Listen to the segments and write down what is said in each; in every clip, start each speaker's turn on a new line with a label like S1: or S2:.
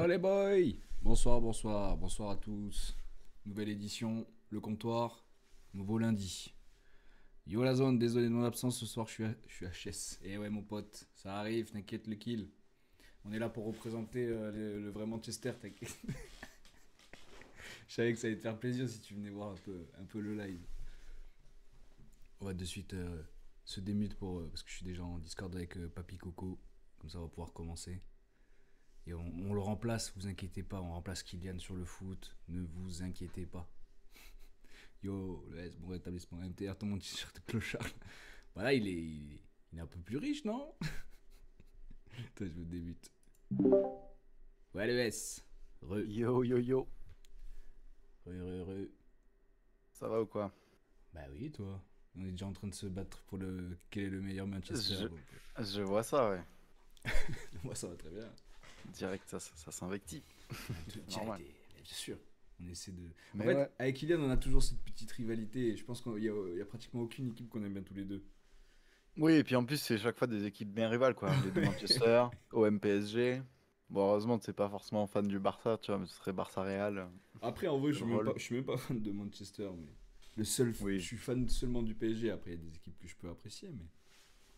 S1: Ciao les boys. Bonsoir, bonsoir, bonsoir à tous. Nouvelle édition, le comptoir, nouveau lundi. Yo la zone, désolé de mon absence ce soir, je suis HS. Et ouais mon pote, ça arrive, t'inquiète le kill. On est là pour représenter le vrai Manchester, t'inquiète. Je savais que ça allait te faire plaisir si tu venais voir un peu le live. On va de suite se démute parce que je suis déjà en Discord avec Papy Coco. Comme ça on va pouvoir commencer. Et on le remplace, vous inquiétez pas, on remplace Kylian sur le foot, ne vous inquiétez pas. Yo, le S, bon rétablissement MTR, ton mon t-shirt de clochard. Voilà, il est un peu plus riche, non? Toi, je me débute. Ouais, le S. Re.
S2: Yo yo yo,
S1: Re.
S2: ça va ou quoi?
S1: Bah oui, toi. On est déjà en train de se battre pour quel est le meilleur Manchester.
S2: je,
S1: Donc,
S2: je vois ça, ouais.
S1: moi, ça va très bien.
S2: Direct, ça s'invective.
S1: Normal.
S2: Normal.
S1: Bien sûr. On essaie de. En
S2: Mais
S1: fait,
S2: ouais.
S1: avec Kylian, on a toujours cette petite rivalité. Et je pense qu'il y a pratiquement aucune équipe qu'on aime bien tous les deux.
S2: Oui, et puis en plus, c'est chaque fois des équipes bien rivales, quoi. Les deux Manchester, OM PSG. Bon, heureusement, t'es pas forcément fan du Barça, tu vois, mais ce serait Barça Real.
S1: Après, en vrai, je suis même pas,
S2: Drôle.
S1: je suis même pas fan de Manchester, mais je
S2: Oui,
S1: suis fan seulement du PSG. Après, il y a des équipes que je peux apprécier, mais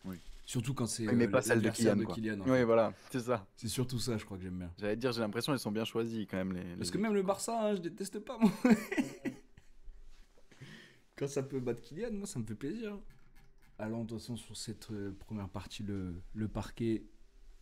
S2: oui.
S1: surtout quand c'est
S2: Mais pas celle de
S1: l'adversaire
S2: Kylian,
S1: de
S2: quoi.
S1: Kylian, en
S2: Oui,
S1: fait.
S2: voilà, c'est ça.
S1: C'est surtout ça, je crois que j'aime bien.
S2: J'allais dire, j'ai l'impression qu'ils sont bien choisis, quand même,
S1: Parce
S2: les
S1: que même le
S2: équipes, quoi.
S1: Barça, hein, je déteste pas, moi. Quand ça peut battre Kylian, moi, ça me fait plaisir. Allons, de toute façon, sur cette première partie, le parquet,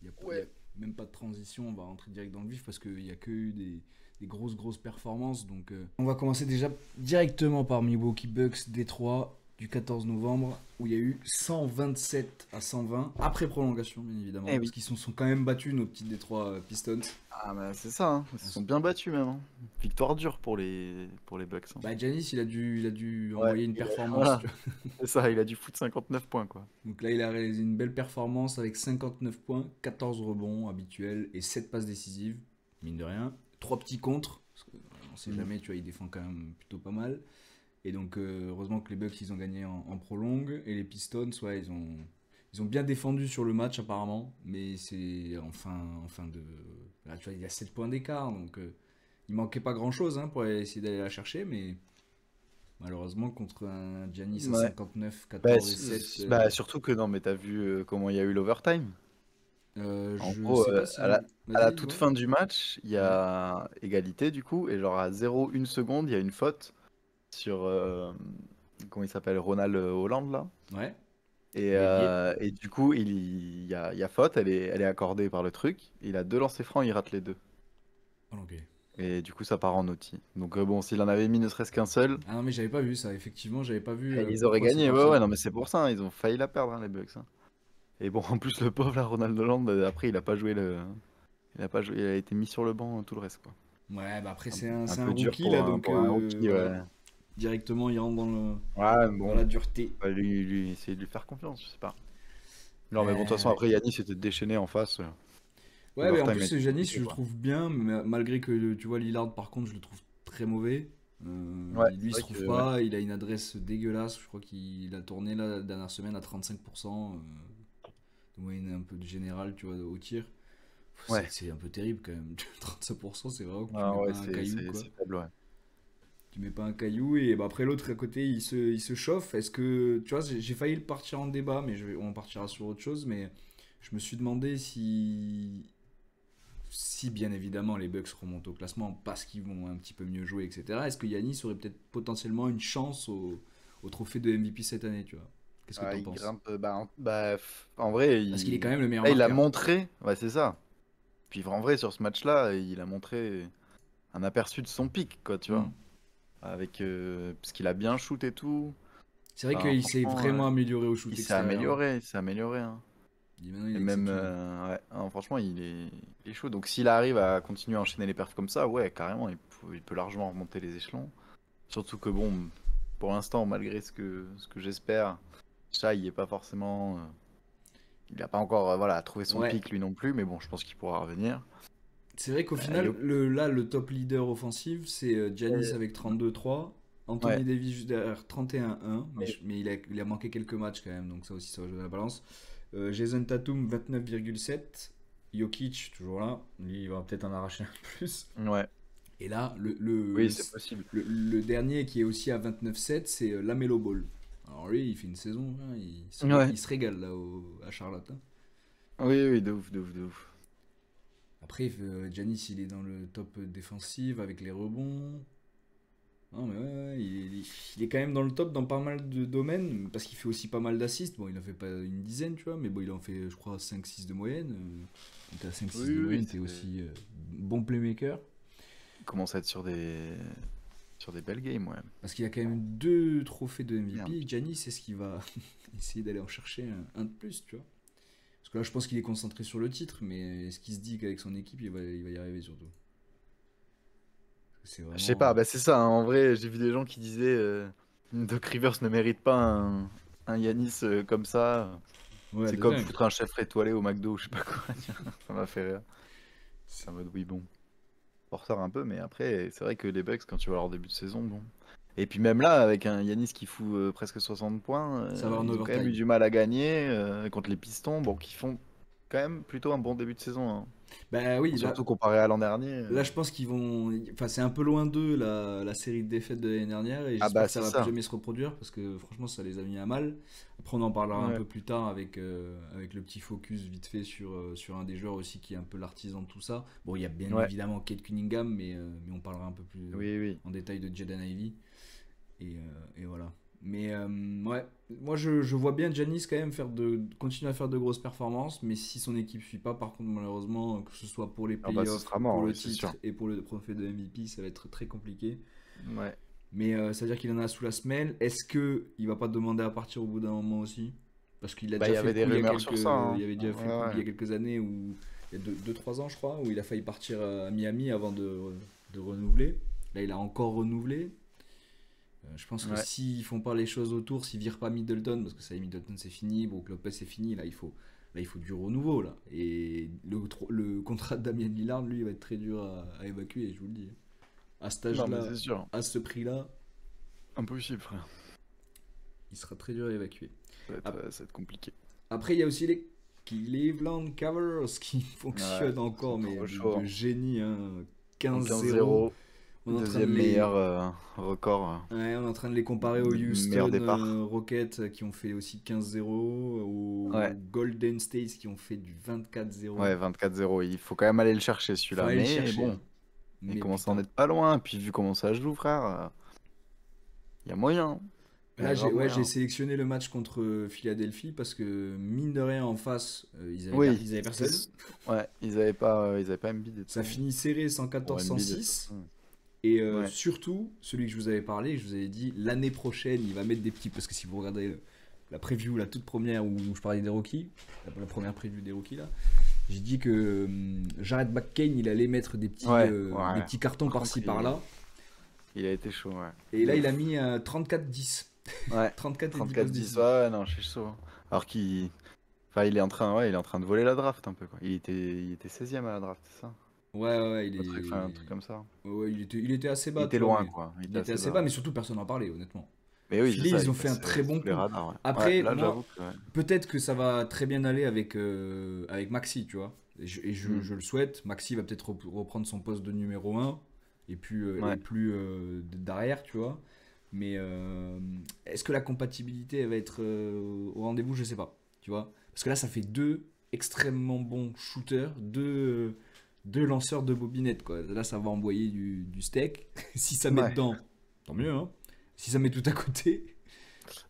S1: il y a
S2: Ouais.
S1: même pas de transition. On va rentrer direct dans le vif parce qu'il y a que eu des grosses performances. Donc, on va commencer déjà directement par Milwaukee Bucks Détroit du 14 novembre où il y a eu 127-120 après prolongation, bien évidemment,
S2: Eh
S1: parce
S2: oui.
S1: qu'ils sont quand même battus, nos petits Détroit Pistons.
S2: Ah, bah c'est ça, hein. Ils se sont bien battus, même, hein. Victoire dure pour les Bucks, hein.
S1: Bah, Giannis, il a dû
S2: Ouais,
S1: envoyer une performance,
S2: voilà.
S1: tu vois.
S2: C'est ça, il a dû foutre 59 points, quoi.
S1: Donc là, il a réalisé une belle performance avec 59 points, 14 rebonds habituels et 7 passes décisives, mine de rien. 3 petits contres, parce qu'on sait
S2: Mhm.
S1: jamais, tu vois, il défend quand même plutôt pas mal. Et donc, heureusement que les Bucks, ils ont gagné en prolongue. Et les Pistons, ouais, ils ont bien défendu sur le match, apparemment. Mais c'est enfin de. Là, tu vois, il y a 7 points d'écart. Donc, il manquait pas grand-chose hein, pour essayer d'aller la chercher. Mais malheureusement, contre un Giannis à
S2: Ouais.
S1: 59,
S2: Bah,
S1: 14 et 7,
S2: surtout que non, mais t'as vu comment il y a eu l'overtime? En
S1: je
S2: gros,
S1: sais pas
S2: à
S1: si.
S2: la
S1: Vas-y,
S2: toute
S1: dis-moi.
S2: fin du match, il y
S1: Ouais.
S2: a égalité du coup, et genre à 0,1 seconde, il y a une faute sur, comment il s'appelle, Ronald Hollande là.
S1: Ouais. L'ailier.
S2: Et du coup, il y a faute, elle est accordée par le truc. Il a deux lancers francs, il rate les deux.
S1: Oh, ok.
S2: Et du coup, ça part en outil. Donc bon, s'il en avait mis ne serait-ce qu'un seul,
S1: Ah non, mais j'avais pas vu ça. Effectivement, j'avais pas vu
S2: ils auraient
S1: pourquoi c'est
S2: gagné. Ouais,
S1: parti.
S2: ouais, non, mais c'est pour ça, hein, ils ont failli la perdre, hein, les Bucks, hein. Et bon, en plus, le pauvre, là, Ronald Hollande, après, il a pas joué il a pas joué, il a été mis sur le banc tout le reste, quoi.
S1: Ouais, bah après,
S2: Un,
S1: c'est un,
S2: un
S1: c'est un
S2: peu dur
S1: rookie là, donc
S2: pour un rookie,
S1: voilà.
S2: ouais.
S1: Directement, il rentre
S2: Ouais, mais
S1: dans
S2: bon,
S1: la dureté.
S2: on va lui essayer de lui faire confiance, je sais pas. Non, mais bon, de toute façon,
S1: Ouais.
S2: après, Yanis était déchaîné en face.
S1: Ouais, mais en
S2: L'overtime
S1: plus,
S2: était
S1: Janis,
S2: compliqué,
S1: je le
S2: quoi.
S1: trouve bien, malgré que tu vois, Lillard, par contre, je le trouve très mauvais.
S2: Ouais,
S1: Lui,
S2: c'est
S1: il se
S2: vrai
S1: trouve
S2: que, ouais.
S1: pas, il a une adresse dégueulasse. Je crois qu'il a tourné là, la dernière semaine à 35%. De moyenne un peu de général, tu vois, au tir. C'est
S2: Ouais.
S1: c'est un peu terrible quand même. 35%, c'est vraiment que tu
S2: Ah
S1: mets pas
S2: ouais,
S1: un
S2: c'est
S1: caillou,
S2: c'est-
S1: quoi.
S2: c'est faible, ouais.
S1: Tu mets pas un caillou et bah, après l'autre à côté il se chauffe. Est-ce que tu vois, j'ai failli le partir en débat, mais on partira sur autre chose. Mais je me suis demandé si bien évidemment les Bucks remontent au classement parce qu'ils vont un petit peu mieux jouer, etc. Est-ce que Yanis aurait peut-être potentiellement une chance au trophée de MVP cette année, tu vois? Qu'est-ce que
S2: Ah,
S1: t'en
S2: il
S1: penses?
S2: grimpe, en vrai,
S1: Parce qu'il est quand même le meilleur
S2: là, il a
S1: marqueur.
S2: montré, ouais, c'est ça. Puis en vrai, sur ce match-là, il a montré un aperçu de son pic, quoi, tu
S1: Hmm.
S2: vois. Parce qu'il a bien shoot et tout.
S1: C'est vrai
S2: Enfin,
S1: qu'il s'est
S2: franchement,
S1: vraiment amélioré au
S2: il
S1: shoot
S2: s'est
S1: extérieur, hein.
S2: amélioré, il s'est amélioré, hein.
S1: Maintenant il
S2: Et
S1: est
S2: même,
S1: exceptionnel.
S2: ouais, hein, franchement, il est chaud. Donc s'il arrive à continuer à enchaîner les perfs comme ça, ouais, carrément, il peut largement remonter les échelons. Surtout que bon, pour l'instant, malgré ce que j'espère, ça, il est pas forcément, il a pas encore, voilà, trouvé son
S1: Ouais,
S2: pic lui non plus, mais bon, je pense qu'il pourra revenir.
S1: c'est vrai qu'au final,
S2: Yo-
S1: là, le top leader offensif, c'est Giannis
S2: euh,
S1: avec 32-3,
S2: ouais,
S1: Anthony Davis juste derrière 31-1, mais,
S2: et-
S1: mais il a manqué quelques matchs quand même, donc ça aussi, ça va jouer dans la balance. Jason Tatum, 29,7. Jokic, toujours là. Lui, il va peut-être en arracher un plus.
S2: Ouais,
S1: Et là,
S2: oui, c'est possible.
S1: le dernier qui est aussi à 29-7, c'est Lamelo Ball. Alors lui, il fait une saison, hein,
S2: Ouais,
S1: il se régale là à Charlotte, hein.
S2: oui, oui, de ouf, de ouf, de ouf.
S1: Après, Giannis, il est dans le top défensif avec les rebonds. Non, mais ouais, il est quand même dans le top dans pas mal de domaines, parce qu'il fait aussi pas mal d'assists. Bon, il en fait pas une dizaine, tu vois, mais bon, il en fait, je crois, 5-6 de moyenne. Quand t'es à 5-6
S2: Oui,
S1: de
S2: oui, oui,
S1: moyenne, t'es aussi bon playmaker.
S2: il commence à être sur des belles games, ouais.
S1: Parce qu'il a quand même deux trophées de
S2: Merde.
S1: MVP. Giannis, est-ce qu'il va essayer d'aller en chercher un de plus, tu vois? Parce que là, je pense qu'il est concentré sur le titre, mais est-ce qu'il se dit qu'avec son équipe, il va y arriver surtout? C'est
S2: Je sais pas,
S1: vraiment.
S2: bah c'est ça, hein, en vrai, j'ai vu des gens qui disaient Doc Rivers ne mérite pas un Yanis comme ça.
S1: Ouais,
S2: C'est
S1: de
S2: comme
S1: dingue.
S2: foutre un chef étoilé au McDo, je sais pas quoi. Ça m'a fait rire. C'est en mode oui, bon. Forceur un peu, mais après, c'est vrai que les Bucks, quand tu vois leur début de saison, bon. Et puis même là, avec un Yanis qui fout presque 60 points,
S1: Ça va en
S2: ils ont quand même eu
S1: overtime.
S2: du mal à gagner contre les Pistons, bon, qui font quand même plutôt un bon début de saison, hein.
S1: Bah oui,
S2: Surtout comparé à l'an dernier.
S1: là je pense qu'ils vont. Enfin, c'est un peu loin d'eux la série de défaites de l'année dernière et
S2: Ah
S1: j'espère
S2: bah
S1: que ça
S2: c'est
S1: va plus
S2: ça.
S1: jamais se reproduire parce que franchement, ça les a mis à mal. Après, on en parlera un
S2: Ouais.
S1: peu plus tard avec le petit focus vite fait sur un des joueurs aussi qui est un peu l'artisan de tout ça. Bon, il y a bien
S2: Ouais.
S1: évidemment Kate Cunningham, mais on parlera un peu plus
S2: Oui, oui.
S1: en détail de Jaden Ivey. Et voilà. Mais ouais, moi je vois bien Giannis quand même continuer à faire de grosses performances, mais si son équipe suit pas, par contre, malheureusement, que ce soit pour les
S2: Ah bah ce
S1: playoffs,
S2: sera
S1: pour
S2: mort,
S1: le
S2: oui, c'est sûr.
S1: titre et pour le trophée de MVP, ça va être très compliqué.
S2: Ouais.
S1: Mais ça veut dire qu'il en a sous la semelle. Est-ce que il va pas demander à partir au bout d'un moment aussi? Parce qu'il a
S2: Bah il
S1: déjà
S2: y
S1: fait le
S2: avait des
S1: coup
S2: rumeurs sur ça,
S1: il
S2: hein.
S1: avait déjà fait le
S2: Ouais,
S1: coup il y
S2: ouais.
S1: a quelques années où il y a 2-3 ans je crois, où il a failli partir à Miami avant de renouveler. Là, il a encore renouvelé. Je pense que
S2: Ouais.
S1: s'ils font pas les choses autour, s'ils virent pas Middleton, parce que ça y est, Middleton c'est fini, Brook Lopez c'est fini, là il faut du renouveau là. Et le contrat de Damien Lillard, lui, il va être très dur à évacuer, je vous le dis. À cet
S2: Non mais
S1: âge-là,
S2: c'est sûr.
S1: à ce prix-là,
S2: Impossible, frère.
S1: il sera très dur à évacuer. Ap-
S2: Ça va être compliqué.
S1: Après, il y a aussi les Cleveland Cavaliers qui
S2: Ouais,
S1: fonctionnent
S2: ils sont
S1: encore, mais
S2: trop
S1: de
S2: chauds.
S1: génie, hein.
S2: En
S1: 15-0.
S2: 15-0,
S1: On est en train de
S2: deuxième
S1: les,
S2: meilleur record,
S1: Ouais, on est en train de les comparer aux
S2: meilleur
S1: Houston
S2: départ.
S1: Rockets qui ont fait aussi 15-0, aux
S2: Ouais,
S1: Golden States qui ont fait du 24-0.
S2: ouais, 24-0. Il faut quand même aller le chercher
S1: Faut
S2: celui-là.
S1: aller le
S2: Mais
S1: chercher, hein.
S2: bon, il
S1: Mais
S2: commence à en
S1: putain.
S2: être pas loin. Puis vu comment ça joue, frère, il y a moyen. Il y a
S1: Là,
S2: grave
S1: j'ai
S2: moyen.
S1: sélectionné le match contre Philadelphie parce que, mine de rien, en face,
S2: Oui,
S1: ils avaient personne.
S2: ouais, ils avaient pas Embiid et
S1: Ça
S2: tout.
S1: finit serré
S2: Bon, Embiid, de toute
S1: 114-106.
S2: façon.
S1: Et
S2: Ouais,
S1: surtout, celui que je vous avais parlé, je vous avais dit, l'année prochaine, il va mettre des petits. Parce que si vous regardez la preview, la toute première où je parlais des rookies, la première preview des rookies là, j'ai dit que Jared McCain, il allait mettre
S2: ouais,
S1: des
S2: ouais.
S1: petits cartons
S2: Par
S1: par-ci
S2: contre,
S1: par-là.
S2: il a été chaud, ouais.
S1: Et
S2: De
S1: là, il a
S2: ouf.
S1: mis 34-10.
S2: Ouais,
S1: 34 et 10 passes
S2: 34-10,
S1: décisives.
S2: ouais, non, je suis chaud. Alors qu'il. Enfin, il est en train, ouais, il est en train de voler la draft un peu, quoi. Il était 16e à la draft, c'est ça?
S1: Ouais, ouais, ouais,
S2: Enfin, un truc comme ça.
S1: ouais, il était assez
S2: Il
S1: bas,
S2: était
S1: tu vois,
S2: loin,
S1: mais
S2: quoi. Il
S1: il
S2: était
S1: était
S2: assez
S1: assez bas,
S2: bas.
S1: mais surtout personne n'en parlait, honnêtement.
S2: Mais oui, c'est
S1: Philly,
S2: ça,
S1: ils
S2: il
S1: ont fait un
S2: passait
S1: très bon
S2: sous les
S1: coup.
S2: radars, ouais. Ouais,
S1: Après,
S2: là, j'avoue
S1: moi,
S2: que, ouais.
S1: peut-être que ça va très bien aller avec Maxi, tu vois.
S2: Hmm.
S1: Je le souhaite. Maxi va peut-être reprendre son poste de numéro un et
S2: Ouais.
S1: plus derrière, tu vois. Mais est-ce que la compatibilité elle va être au rendez-vous? Je sais pas, tu vois. Parce que là, ça fait deux extrêmement bons shooters, deux lanceurs de bobinette, quoi. Là, ça va envoyer du steak. Si ça met
S2: Ouais.
S1: dedans, tant mieux, hein. Si ça met tout à côté,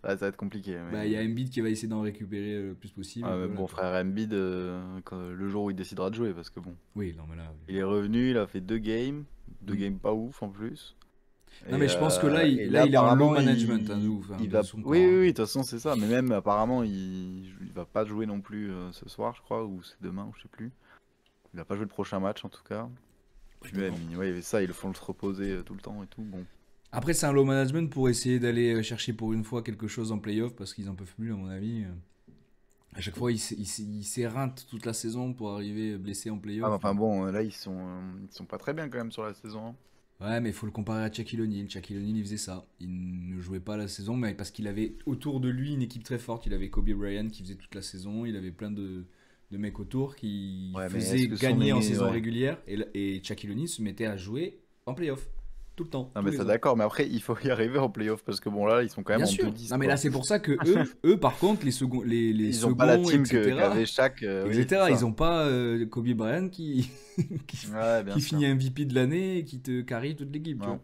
S2: Ouais, ça va être compliqué,
S1: bah, il y a Embiid qui va essayer d'en récupérer le plus possible. Et puis
S2: mais
S1: voilà,
S2: bon,
S1: quoi.
S2: frère Embiid, le jour où il décidera de jouer, parce que bon,
S1: Oui, non, mais là.
S2: il est revenu, il a fait deux
S1: Mm.
S2: games pas ouf en plus.
S1: Non, mais je pense que là,
S2: Et là,
S1: il est en low
S2: apparemment,
S1: management, hein, de ouf, hein,
S2: il
S1: de
S2: va.
S1: son
S2: Oui,
S1: corps,
S2: oui,
S1: hein.
S2: oui, de toute façon, c'est ça. Mais même, apparemment, il va pas jouer non plus ce soir, je crois, ou c'est demain, ou je sais plus. Il va pas jouer le prochain match, en tout cas.
S1: Ouais,
S2: Puis même,
S1: d'accord.
S2: ouais, ça, ils le font se reposer tout le temps et tout. Bon.
S1: Après, c'est un low management pour essayer d'aller chercher pour une fois quelque chose en playoff parce qu'ils en peuvent plus, à mon avis. À chaque fois, ils s'éreintent toute la saison pour arriver blessé en
S2: Ah, mais
S1: playoff.
S2: enfin bon, là, ils sont pas très bien quand même sur la saison, hein.
S1: Ouais, mais il faut le comparer à Shaquille O'Neal. Shaquille O'Neal, il faisait ça. Il ne jouait pas la saison, mais parce qu'il avait autour de lui une équipe très forte. Il avait Kobe Bryant qui faisait toute la saison. Il avait plein de mecs autour qui
S2: Ouais, mais
S1: faisaient
S2: est-ce que
S1: gagner en saison
S2: ouais.
S1: régulière et Shaquille O'Neal se mettait à jouer en playoff. Tout le temps,
S2: Non,
S1: tous
S2: mais ça
S1: les ans.
S2: d'accord, mais après, il faut y arriver en playoff parce que bon, là, ils sont quand même
S1: Bien
S2: en
S1: sûr.
S2: 2-10,
S1: Non, mais là,
S2: quoi.
S1: c'est pour ça que eux par contre, les
S2: Ils ont pas la
S1: seconds,
S2: team
S1: etc.,
S2: qu'avait Shaq, oui, c'est
S1: Ils
S2: ça.
S1: ont pas Kobe Bryant qui,
S2: Ouais, bien
S1: qui
S2: sûr.
S1: finit MVP de l'année et qui te carry toute l'équipe, tu vois.
S2: Non,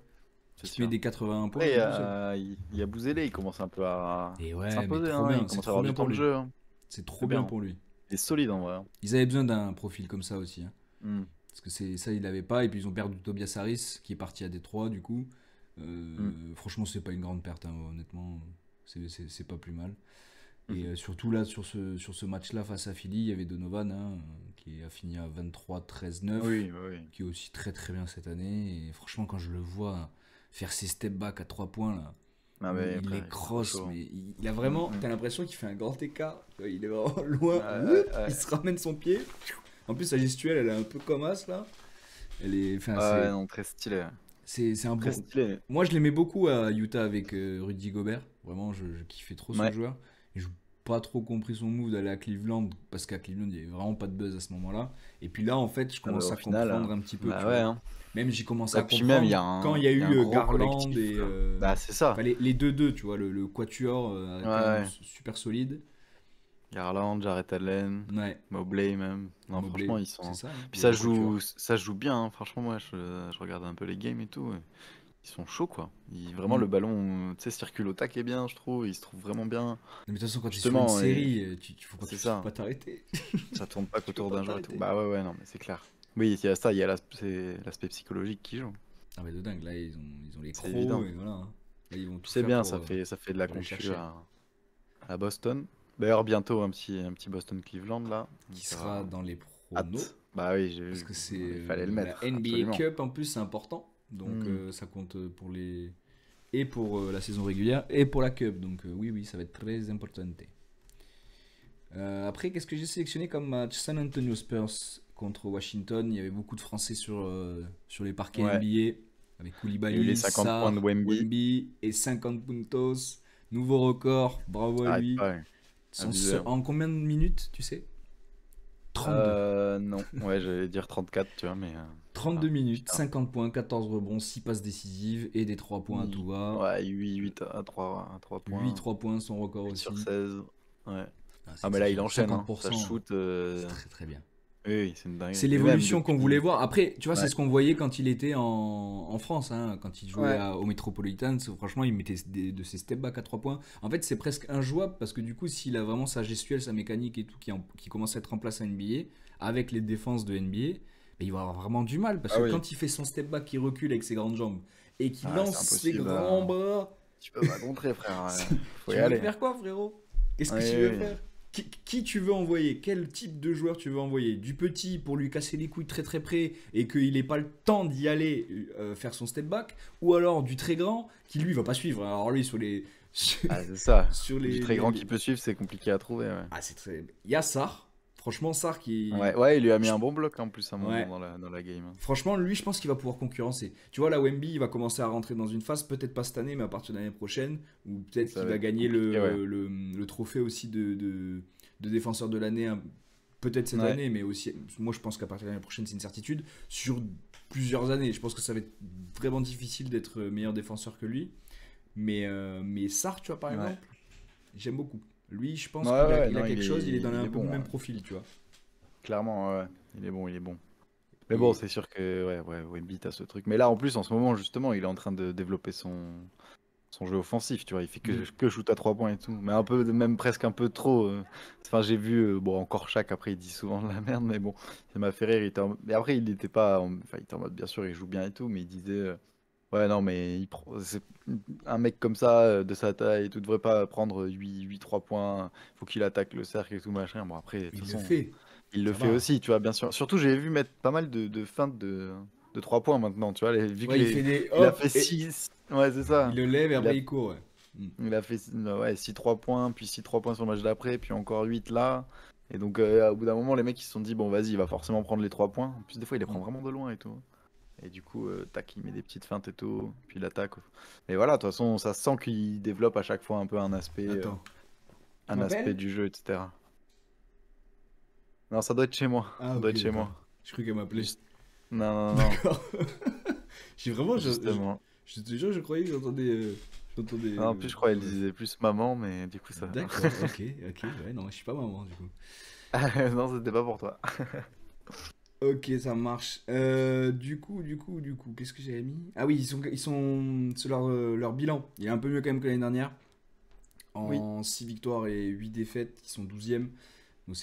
S2: c'est
S1: Qui te met
S2: sûr.
S1: des 81 points
S2: Après,
S1: tout seul.
S2: il y a Bouzélé, il commence un peu à
S1: Et ouais, mais
S2: s'imposer,
S1: trop
S2: hein. Il
S1: bien. C'est
S2: commence à
S1: trop
S2: avoir
S1: bien
S2: du temps
S1: pour
S2: de
S1: lui.
S2: jeu, hein.
S1: C'est trop
S2: C'est bien,
S1: bien
S2: hein.
S1: pour lui.
S2: Il est solide en vrai, hein.
S1: Ils avaient besoin d'un profil comme ça aussi, hein.
S2: Hmm.
S1: Parce que c'est ça, ils l'avaient pas. Et puis ils ont perdu Tobias Harris, qui est parti à Détroit, du coup.
S2: Hmm.
S1: Franchement, c'est pas une grande perte, hein, honnêtement. C'est pas plus mal. Et
S2: Mhm.
S1: surtout là, sur ce match-là face à Philly, il y avait Donovan, hein, qui a fini à 23-13-9,
S2: Oui, oui, oui.
S1: qui est aussi très très bien cette année. Et franchement, quand je le vois faire ses step back à 3 points, là,
S2: Non,
S1: où
S2: mais
S1: il les
S2: frère, il est trop
S1: crosse,
S2: chaud.
S1: mais il a
S2: Hmm,
S1: vraiment,
S2: hmm.
S1: t'as l'impression qu'il fait un grand écart. Il est vraiment loin,
S2: Ouais,
S1: il
S2: ouais.
S1: se ramène son pied. En plus, sa gestuelle, elle est un peu comme as là. Elle est, enfin,
S2: Ouais, non, très stylé.
S1: c'est un
S2: Très
S1: bon.
S2: stylé.
S1: Moi, je l'aimais beaucoup à Utah avec Rudy Gobert. Vraiment, je kiffais trop ce
S2: Ouais.
S1: joueur. Et je n'ai pas trop compris son move d'aller à Cleveland parce qu'à Cleveland, il n'y avait vraiment pas de buzz à ce moment-là. Et puis là, en fait, je
S2: Ah bah,
S1: commence
S2: au
S1: à
S2: final,
S1: comprendre un petit peu,
S2: bah
S1: tu
S2: ouais,
S1: vois.
S2: hein.
S1: Même j'ai commencé
S2: Et
S1: à
S2: puis même,
S1: comprendre quand il y a
S2: il y a
S1: eu
S2: un gros
S1: Garland
S2: collectif,
S1: et.
S2: là. Bah, c'est ça.
S1: Enfin, les deux, tu vois, le quatuor
S2: Ouais,
S1: quand même
S2: ouais.
S1: super solide.
S2: Garland, Jarrett Allen,
S1: Ouais,
S2: Mobley même. Non, franchement,
S1: Mobley,
S2: ils
S1: c'est
S2: sont.
S1: ça, hein,
S2: Puis
S1: le quatuor.
S2: ça joue bien, hein. Franchement, moi, je regarde un peu les games et tout. Ils sont chauds, quoi. Vraiment,
S1: Hmm.
S2: le ballon, tu sais, circule au taquet bien, je trouve. Il se trouve vraiment bien.
S1: Mais de toute façon, quand tu es sur une
S2: Justement,
S1: série, faut
S2: c'est
S1: tu peux
S2: ça.
S1: pas t'arrêter.
S2: Ça tourne pas
S1: Tu peux
S2: qu'autour
S1: pas
S2: d'un joueur et tout.
S1: t'arrêter.
S2: Bah ouais, ouais, non, mais c'est clair. Oui, il y a ça, il y a l'aspect psychologique qui joue.
S1: Ah, mais de dingue, là, ils ont les
S2: C'est
S1: crocs
S2: évident.
S1: et voilà, hein. Là, ils vont
S2: Puis
S1: tout
S2: c'est
S1: faire
S2: bien, ça fait de la
S1: pour les
S2: concu
S1: chercher.
S2: à Boston. D'ailleurs, bientôt un petit Boston-Cleveland là.
S1: Qui
S2: Donc,
S1: sera dans les pronos.
S2: hâte. Bah oui, j'ai
S1: Parce
S2: vu.
S1: que c'est
S2: Il fallait le
S1: la
S2: mettre,
S1: NBA
S2: absolument.
S1: Cup en plus, c'est important. Donc
S2: Hmm.
S1: ça compte pour les. Et pour la saison régulière et pour la Cup. Donc oui, oui, ça va être très important. Après, qu'est-ce que j'ai sélectionné comme match? San Antonio Spurs contre Washington. Il y avait beaucoup de Français sur les parquets
S2: Ouais,
S1: NBA. Avec
S2: il y a eu les
S1: Koulibaly,
S2: 50 points de
S1: Sarr,
S2: Wemby.
S1: Wemby et 50 puntos. Nouveau record, bravo
S2: Ça
S1: à
S2: arrête
S1: lui.
S2: pas, ouais. Abusé, hein.
S1: En combien de minutes, tu sais? 32.
S2: Non, ouais, j'allais dire 34, tu vois, mais.
S1: 32
S2: Voilà.
S1: minutes,
S2: Putain.
S1: 50 points, 14 rebonds, 6 passes décisives et des 3 points à tout va.
S2: Ouais, 8 à 3
S1: 8
S2: points.
S1: 3 points, son record
S2: 8 sur
S1: aussi.
S2: 16. Ouais.
S1: Ah, c'est
S2: Ah, mais là, il
S1: exceptionnel.
S2: enchaîne, hein. Ça
S1: 50%,
S2: shoot.
S1: c'est très très bien.
S2: Oui, oui, c'est une
S1: C'est
S2: dinguerie. Mais même
S1: l'évolution qu'on voulait
S2: depuis.
S1: voir. Après, tu vois, c'est
S2: Ouais.
S1: ce qu'on voyait quand il était en France, hein, quand il jouait
S2: Ouais.
S1: au Metropolitan. Franchement, il mettait de ses step back à 3 points. En fait, c'est presque injouable parce que du coup, s'il a vraiment sa gestuelle, sa mécanique et tout qui commence à être en place à NBA, avec les défenses de NBA, ben, il va avoir vraiment du mal. Parce
S2: Ah
S1: que
S2: oui.
S1: quand il fait son step back, qui recule avec ses grandes jambes et qui
S2: Ah,
S1: lance
S2: c'est
S1: ses
S2: impossible.
S1: grands bras,
S2: Tu peux pas contrer, frère. Faut
S1: tu
S2: y
S1: veux
S2: aller.
S1: faire quoi, frérot? Qu'est-ce que
S2: Oui,
S1: tu veux
S2: oui.
S1: faire? Qui tu veux envoyer? Quel type de joueur tu veux envoyer? Du petit pour lui casser les couilles très très près et qu'il n'ait pas le temps d'y aller faire son step back? Ou alors du très grand qui lui va pas suivre? Alors lui sur les.
S2: Ah, c'est ça.
S1: sur
S2: Du très grand qui peut suivre, c'est compliqué à trouver. Ouais.
S1: Ah, c'est très. Il y a Sarr. Franchement, Sarr qui.
S2: Ouais, ouais, il lui a mis un bon bloc en plus à un moment
S1: Ouais.
S2: dans la game, hein.
S1: Franchement, lui, je pense qu'il va pouvoir concurrencer. Tu vois, là, Wemby, il va commencer à rentrer dans une phase, peut-être pas cette année, mais à partir de l'année prochaine, ou peut-être
S2: Ça
S1: qu'il
S2: va
S1: va
S2: être
S1: gagner
S2: compliqué, ouais.
S1: le trophée aussi de défenseur de l'année, hein, peut-être cette
S2: Ouais.
S1: année, mais aussi, moi, je pense qu'à partir de l'année prochaine, c'est une certitude, sur plusieurs années. Je pense que ça va être vraiment difficile d'être meilleur défenseur que lui. Mais Sarr, tu vois, par
S2: Ouais.
S1: exemple, j'aime beaucoup. Lui, je pense
S2: Ouais,
S1: qu'il a,
S2: ouais,
S1: il a
S2: non,
S1: quelque chose, il est dans
S2: il
S1: un
S2: est
S1: peu le
S2: bon,
S1: même
S2: hein.
S1: profil, tu vois.
S2: Clairement, ouais. Il est bon, il est bon. Mais bon,
S1: Et
S2: c'est sûr que ouais, Wemby, t'as ce truc. Mais là, en plus, en ce moment, justement, il est en train de développer son jeu offensif, tu vois. Il fait
S1: mm,
S2: que shoot à 3 points et tout. Mais un peu, même presque un peu trop. Enfin, j'ai vu, bon, encore chaque, après, il dit souvent de la merde, mais bon, ça m'a fait rire. Mais après, il était pas. Enfin, il était en mode, bien sûr, il joue bien et tout, mais il disait. Ouais, non, mais c'est un mec comme ça, de sa taille, tu devrais pas prendre 8 3 points. Faut qu'il attaque le cercle et tout, machin. Bon, après, de toute
S1: il le
S2: façon,
S1: fait,
S2: il le
S1: ça
S2: fait
S1: va.
S2: aussi, tu vois, bien sûr. Surtout, j'ai vu mettre pas mal de feintes de 3 points maintenant, tu vois. Vu que
S1: Ouais, il fait des
S2: il a
S1: hop
S2: fait
S1: et
S2: 6. Ouais, c'est
S1: il
S2: ça.
S1: le lève et
S2: Il a,
S1: après il court, ouais. Mm.
S2: il a fait ouais, 6 3 points, puis 6 3 points sur le match d'après, puis encore 8 là. Et donc, au bout d'un moment, les mecs, ils se sont dit, bon, vas-y, il va forcément prendre les 3 points. En plus, des fois, il les prend
S1: Mm.
S2: vraiment de loin et tout. Et du coup, tac, il met des petites feintes et tout, puis il attaque. Mais voilà, de toute façon, ça se sent qu'il développe à chaque fois un peu
S1: Attends, tu
S2: un aspect
S1: m'appelles?
S2: du jeu, etc. Non, ça doit être chez moi.
S1: Ah,
S2: Ça doit
S1: ok,
S2: être chez
S1: d'accord.
S2: moi.
S1: Je crois qu'elle m'appelait.
S2: Juste... Non, non, non,
S1: D'accord. J'ai vraiment.
S2: justement.
S1: Je te jure, je croyais que j'entendais. J'entendais.
S2: Non, en plus, je crois qu'elle
S1: Bref.
S2: disait plus maman, mais du coup, ça.
S1: D'accord, ok, ok. Ouais, non, je suis pas maman, du coup.
S2: Non, c'était pas pour toi.
S1: Ok, ça marche. Du coup, qu'est-ce que j'avais mis? Ah oui, c'est leur bilan. Il est un peu mieux quand même que l'année dernière.
S2: Oui,
S1: En 6 victoires et 8 défaites, ils sont 12e. Donc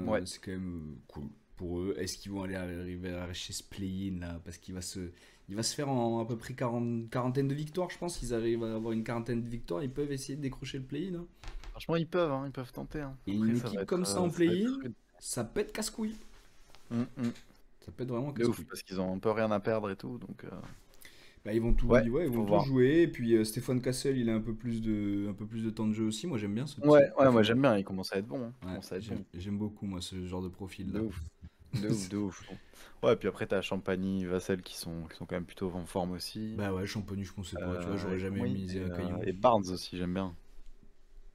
S2: ouais.
S1: c'est quand même cool pour eux. Est-ce qu'ils vont arriver à arracher ce play-in là? Parce il va se faire en à peu près quarantaine de victoires, je pense. Ils arrivent à avoir une quarantaine de victoires. Ils peuvent essayer de décrocher le play-in, hein.
S2: Franchement, ils peuvent tenter, hein.
S1: Et
S2: Après,
S1: une équipe comme ça en
S2: ça va être
S1: play-in,
S2: rude.
S1: ça peut être casse-couille.
S2: Mm.
S1: Ça peut être vraiment
S2: De ouf,
S1: casse-couille.
S2: parce qu'ils ont un peu rien à perdre et tout, donc
S1: Bah,
S2: ouais,
S1: ouais, ils vont
S2: faut
S1: tout
S2: voir.
S1: jouer. Et puis Stéphane Cassel, il a un peu plus de temps de jeu aussi. Moi, j'aime bien ce
S2: Ouais,
S1: petit
S2: ouais, moi
S1: profil-là.
S2: j'aime bien, il commence à être bon, hein. Il
S1: Ouais,
S2: commence à être bon.
S1: j'aime beaucoup, moi, ce genre de
S2: De
S1: profil-là.
S2: ouf, de ouf, de ouf. Ouais, puis après, t'as Champagny, Vassell qui sont quand même plutôt en forme aussi.
S1: Bah ouais, Champagny, je pensais pas. Tu vois, j'aurais
S2: Et
S1: jamais
S2: comment il...
S1: misé un caillou.
S2: et Barnes aussi, j'aime bien.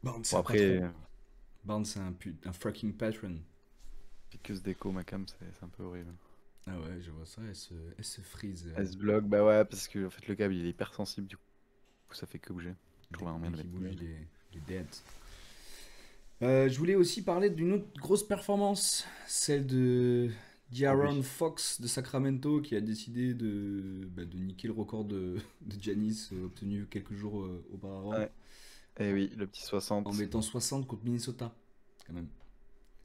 S1: Barnes,
S2: Bon,
S1: c'est pas
S2: après,
S1: trop. Barnes, c'est un fucking patron.
S2: Piqueuse déco, Macam, c'est un peu horrible.
S1: Ah ouais, je vois ça, elle se frise
S2: S-Block, bah ouais, parce que en fait, le câble il est hyper sensible, du coup, ça fait que bouger. Je trouve un moyen
S1: dès
S2: de
S1: qu'il
S2: mettre
S1: bouge,
S2: mieux.
S1: il est dead. Je voulais aussi parler d'une autre grosse performance, celle de
S2: Oh
S1: D'Aaron
S2: oui.
S1: Fox de Sacramento qui a décidé de niquer le record de Giannis obtenu quelques jours auparavant
S2: Ouais. Et oui, le petit
S1: en
S2: 60.
S1: mettant 60 contre Minnesota, quand même.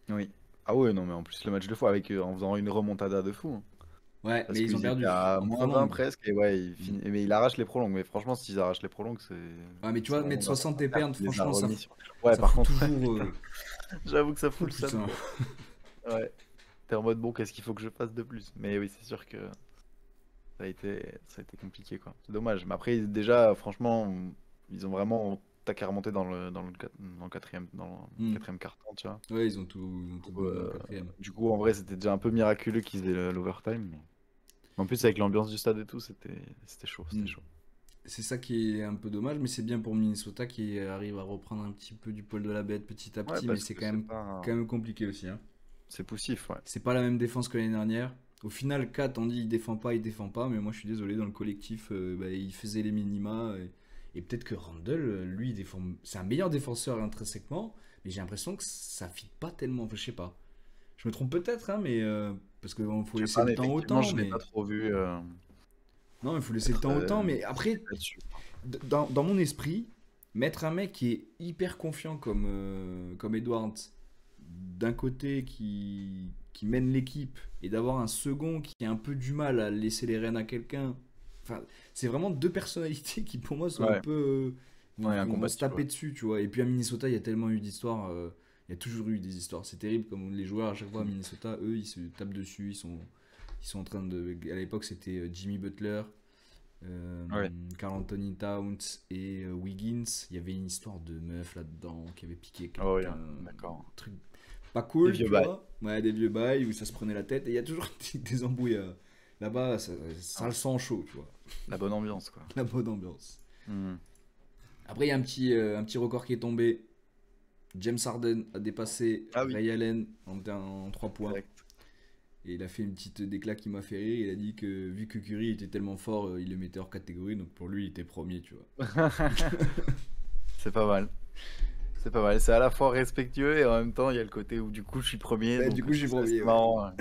S2: Oui. Ah ouais, non, mais en plus, le match de fou, en faisant une remontada de fou, hein.
S1: Ouais, mais
S2: Parce
S1: ils ont
S2: qu'ils étaient
S1: perdu
S2: à
S1: en
S2: moins 20
S1: prolongue.
S2: presque, et ouais,
S1: Mm.
S2: mais il arrache les prolongues. Mais franchement, s'ils arrachent les prolongues,
S1: Ouais, mais tu
S2: c'est
S1: vois,
S2: vraiment
S1: mettre
S2: grâce
S1: 60
S2: à
S1: et
S2: Père
S1: perdre,
S2: qui les a
S1: franchement,
S2: remis sur. Ouais,
S1: ça
S2: par
S1: fout
S2: contre,
S1: toujours.
S2: j'avoue que ça
S1: Oh
S2: fout le seum,
S1: putain.
S2: mais ouais. T'es en mode bon, qu'est-ce qu'il faut que je fasse de plus? Mais oui, c'est sûr que ça a été compliqué, quoi. C'est dommage. Mais après, déjà, franchement, ils ont vraiment taqué à remonter dans le
S1: Mm.
S2: quatrième quart-temps, tu vois.
S1: Ouais, ils ont tout donné dans le
S2: Euh,
S1: quatrième.
S2: du coup, en vrai, c'était déjà un peu miraculeux qu'ils aient l'overtime. En plus, avec l'ambiance du stade et tout, c'était chaud, c'était
S1: Mm.
S2: chaud.
S1: C'est ça qui est un peu dommage, mais c'est bien pour Minnesota qui arrive à reprendre un petit peu du poil de la bête petit à
S2: Ouais,
S1: petit, mais
S2: parce
S1: c'est
S2: que c'est
S1: quand même compliqué aussi, hein.
S2: c'est poussif, ouais.
S1: C'est pas la même défense que l'année dernière. Au final, Kat, on dit il défend pas, mais moi je suis désolé, dans le collectif, il faisait les minima. Et peut-être que Randle, lui, il défend. C'est un meilleur défenseur intrinsèquement, mais j'ai l'impression que ça fit pas tellement. Enfin, je sais pas. Je me trompe peut-être, hein, mais. Parce qu'il faut
S2: Je sais
S1: laisser
S2: pas,
S1: le
S2: mais
S1: temps au
S2: effectivement,
S1: temps,
S2: je l'ai pas
S1: mais.
S2: trop vu
S1: Non, il faut laisser le
S2: être
S1: temps au temps, mais
S2: solide
S1: après,
S2: là-dessus.
S1: dans mon esprit, mettre un mec qui est hyper confiant comme Edwards, d'un côté qui mène l'équipe, et d'avoir un second qui a un peu du mal à laisser les rênes à quelqu'un, enfin, c'est vraiment deux personnalités qui pour moi sont un
S2: Ouais,
S1: peu...
S2: ouais,
S1: vont se
S2: incompatible, ouais.
S1: taper dessus, tu vois. Et puis à Minnesota, il y a tellement eu d'histoires. Il y a toujours eu des histoires. C'est terrible comme les joueurs à chaque fois à Minnesota, eux, ils se tapent dessus. Ils sont en train de... À l'époque, c'était Jimmy Butler, euh,
S2: Ouais.
S1: Karl Anthony Towns et Wiggins. Il y avait une histoire de meuf là-dedans qui avait piqué
S2: Oh, oui,
S1: quelqu'un.
S2: hein,
S1: Un
S2: d'accord.
S1: truc pas
S2: Des
S1: cool,
S2: vieux
S1: tu
S2: bails.
S1: vois. Ouais, des vieux bails où ça se prenait la tête. Et il y a toujours des embrouilles là-bas. Ça le
S2: Ouais.
S1: sent chaud, tu vois.
S2: La bonne ambiance, quoi.
S1: La bonne ambiance.
S2: Hmm.
S1: Après, il y a un petit record qui est tombé. James Harden a dépassé
S2: Ah oui,
S1: Ray Allen en 3 points.
S2: exact.
S1: Et il a fait une petite déclat qui m'a fait rire. Il a dit que vu que Curry était tellement fort, il le mettait hors catégorie. Donc pour lui, il était premier, tu vois.
S2: C'est pas mal. C'est pas mal. C'est à la fois respectueux et en même temps, il y a le côté où du coup, je suis premier,
S1: Bah, du
S2: donc
S1: coup, j'ai
S2: c'est
S1: premier,
S2: assez
S1: ouais.
S2: marrant, ouais.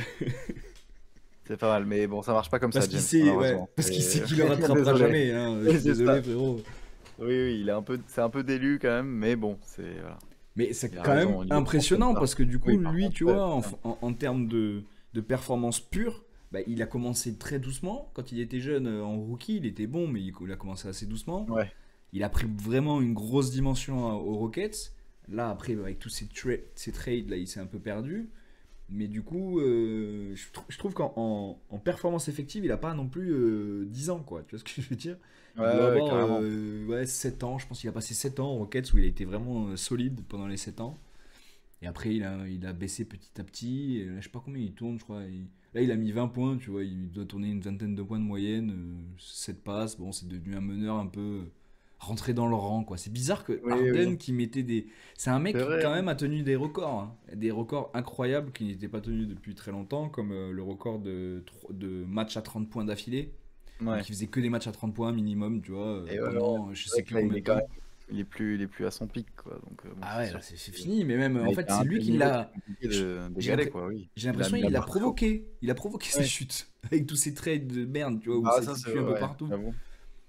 S2: C'est pas mal. Mais bon, ça marche pas comme ça,
S1: Parce qu'il
S2: James,
S1: sait, ouais,
S2: malheureusement.
S1: parce qu'il sait qu'il le rattrapera
S2: Désolé.
S1: jamais. Hein. Je
S2: Oui,
S1: suis
S2: c'est
S1: désolé,
S2: ça.
S1: frérot.
S2: Oui, oui, c'est un peu d'élu quand même, mais bon, voilà.
S1: Mais c'est
S2: Il a
S1: quand même
S2: raison, au niveau pro comme
S1: impressionnant
S2: ça.
S1: parce que du coup,
S2: Oui, par
S1: lui,
S2: contre,
S1: tu
S2: ouais,
S1: vois,
S2: putain.
S1: en termes de performance pure, bah, il a commencé très doucement. Quand il était jeune, en rookie, il était bon, mais il a commencé assez doucement.
S2: Ouais,
S1: Il a pris vraiment une grosse dimension aux Rockets. Là, après, avec tous ces trades, là, il s'est un peu perdu. Mais du coup, je trouve qu'en performance effective, il a pas non plus 10 ans, quoi. Tu vois ce que je veux dire?
S2: ouais,
S1: Il doit
S2: ouais,
S1: avoir
S2: carrément.
S1: ouais, 7 ans. Je pense qu'il a passé 7 ans aux Rockets où il a été vraiment solide pendant les 7 ans. Et après, il a baissé petit à petit. Et là, je sais pas combien il tourne, je crois. Là, il a mis 20 points, tu vois. Il doit tourner une vingtaine de points de moyenne. 7 passes. Bon, c'est devenu un meneur rentrer dans le rang, quoi. C'est bizarre que
S2: Oui,
S1: Harden
S2: oui.
S1: qui mettait des. C'est un mec
S2: C'est
S1: qui,
S2: vrai,
S1: quand
S2: hein.
S1: même, a tenu des records. Hein. Des records incroyables qui n'étaient pas tenus depuis très longtemps, comme le record de matchs à 30 points d'affilée.
S2: Ouais.
S1: Donc, il faisait que des matchs à 30 points minimum, tu vois,
S2: Et ouais, ouais.
S1: pendant je
S2: C'est
S1: sais
S2: vrai que
S1: plus
S2: là,
S1: combien de temps.
S2: il est plus à son pic, quoi. Donc, bon,
S1: Ah
S2: c'est
S1: ouais, là,
S2: sûr
S1: c'est
S2: que
S1: fini. Mais même, en
S2: avec
S1: fait, c'est
S2: un
S1: lui
S2: tel
S1: qui
S2: niveau, c'est
S1: l'a.
S2: compliqué
S1: j- J'ai
S2: d'égaler, quoi, oui.
S1: j'ai
S2: Il a
S1: l'impression
S2: mis la
S1: qu'il a
S2: barre très haut.
S1: provoqué. Il a provoqué sa
S2: Ouais.
S1: chute. Avec tous ces trades de merde, tu vois, où
S2: Bah,
S1: ça
S2: ça, c'est
S1: fluctue un peu
S2: ouais,
S1: partout.
S2: j'avoue.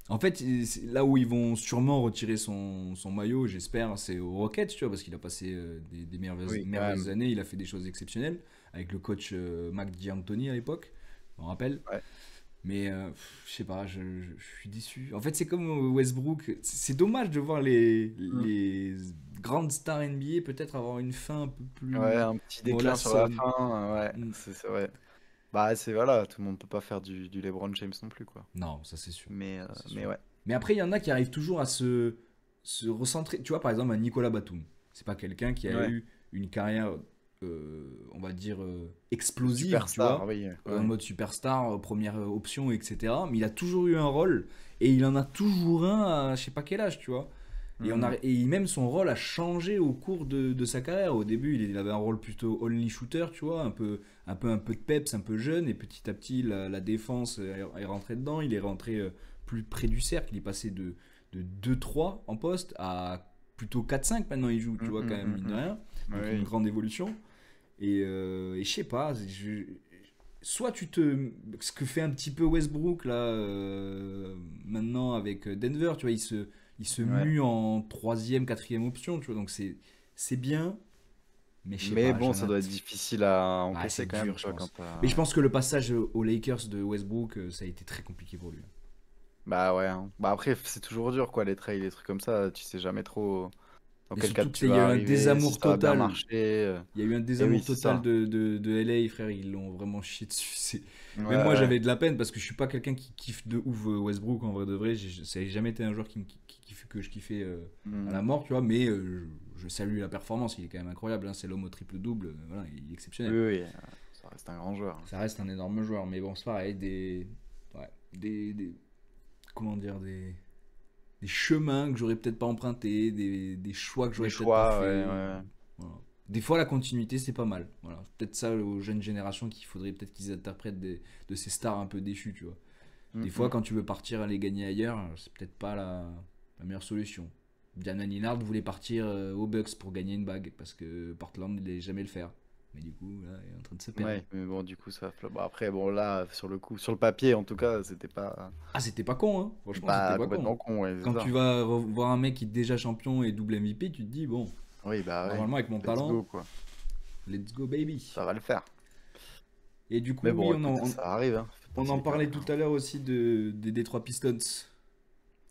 S1: En fait, c'est là où ils vont sûrement retirer son maillot, j'espère, c'est aux Rockets, tu vois, parce qu'il a passé des
S2: Oui, quand
S1: merveilleuses
S2: même.
S1: années, il a fait des choses exceptionnelles, avec le coach Mac D'Antoni à l'époque, je me rappelle.
S2: Ouais.
S1: Mais je sais pas, je suis déçu. En fait, c'est comme Westbrook, c'est dommage de voir
S2: Mm.
S1: les grandes stars NBA peut-être avoir une fin un peu
S2: Ouais,
S1: plus
S2: un petit déclin sur la
S1: mollassonne.
S2: fin, ouais,
S1: Mm.
S2: c'est vrai. Bah, c'est voilà, tout le monde peut pas faire du LeBron James non plus, quoi.
S1: Non, ça c'est sûr. Ça, c'est
S2: Mais
S1: sûr.
S2: ouais.
S1: Mais après, il y en a qui arrivent toujours à se recentrer. Tu vois, par exemple, un Nicolas Batum. C'est pas quelqu'un qui a
S2: Ouais.
S1: eu une carrière, on va dire,
S2: Le
S1: explosive, tu
S2: superstar,
S1: vois,
S2: oui,
S1: en
S2: ouais.
S1: mode superstar, première option, etc. Mais il a toujours eu un rôle et il en a toujours un à je sais pas quel âge, tu vois.
S2: Mm.
S1: Et même son rôle a changé au cours de sa carrière. Au début, il avait un rôle plutôt only shooter, tu vois, un peu de peps, un peu jeune. Et petit à petit, la défense est rentrée dedans. Il est rentré plus près du cercle. Il est passé de 2-3 en poste à plutôt 4-5 maintenant. Il joue, tu
S2: Mm,
S1: vois, quand
S2: mm,
S1: même,
S2: mm,
S1: mine de
S2: mm.
S1: rien. Donc une
S2: Oui.
S1: grande évolution. Et je sais pas, soit tu te. Ce que fait un petit peu Westbrook là, maintenant avec Denver, tu vois, il se
S2: Ouais.
S1: mue en troisième, quatrième option, tu vois, donc c'est bien, mais je sais
S2: Mais
S1: pas,
S2: bon, ça doit être difficile à
S1: Ah,
S2: encaisser
S1: c'est
S2: quand même,
S1: dur,
S2: tu
S1: je
S2: vois, quand
S1: pense. Mais je
S2: t'as.
S1: pense que le passage aux Lakers de Westbrook, ça a été très compliqué pour lui.
S2: Bah ouais, hein. Bah après, c'est toujours dur, quoi, les trades, les trucs comme ça, tu sais jamais trop dans
S1: Et
S2: quel cadre
S1: surtout
S2: tu
S1: qu'il y a
S2: vas
S1: eu un
S2: arriver, si
S1: désamour
S2: ça va bien
S1: total.
S2: marcher.
S1: Il y a eu un
S2: Et oui,
S1: désamour
S2: c'est
S1: total
S2: ça.
S1: de LA, frère, ils l'ont vraiment chié dessus.
S2: Ouais,
S1: Même moi,
S2: ouais.
S1: j'avais de la peine parce que je suis pas quelqu'un qui kiffe de ouf Westbrook en vrai de vrai. Ça n'a jamais été un joueur que je kiffais à la
S2: Mm.
S1: mort, tu vois. Mais je salue la performance, il est quand même incroyable. Hein, c'est l'homme au triple-double, voilà, il est
S2: Oui,
S1: exceptionnel.
S2: oui, ça reste un grand joueur.
S1: Ça reste un énorme joueur, mais bon, c'est pareil, ouais, comment dire, des chemins que j'aurais peut-être pas empruntés, des choix que
S2: Des
S1: j'aurais peut-être pas
S2: choix, ouais,
S1: fait.
S2: ouais.
S1: Voilà. Des fois, la continuité, c'est pas mal. Voilà. Peut-être ça aux jeunes générations qu'il faudrait peut-être qu'ils interprètent de ces stars un peu déchues, tu vois.
S2: Mm,
S1: Des fois,
S2: mm.
S1: quand tu veux partir aller gagner ailleurs, c'est peut-être pas la meilleure solution. Diana Lillard voulait partir aux Bucks pour gagner une bague parce que Portland ne allait jamais le faire. Mais du coup, là, il est en train de se perdre.
S2: Ouais, mais bon, du coup, ça flop. Bon, après, bon, là, sur le coup, sur le papier, en tout cas,
S1: Ah, c'était pas con, hein.
S2: c'était
S1: Franchement, c'était
S2: pas
S1: pas con.
S2: complètement con, ouais, c'est
S1: Quand
S2: ça.
S1: tu vas voir un mec qui est déjà champion et double MVP, tu te dis, bon,
S2: Oui, bah ouais.
S1: normalement, avec mon
S2: Let's go,
S1: talent,
S2: quoi.
S1: let's go, baby.
S2: Ça va le faire.
S1: Et du coup,
S2: Mais
S1: oui,
S2: bon, écoute, ça arrive, hein. Ça fait
S1: on
S2: partie
S1: en
S2: des cadres,
S1: parlait tout
S2: hein.
S1: à l'heure aussi des Détroit Pistons,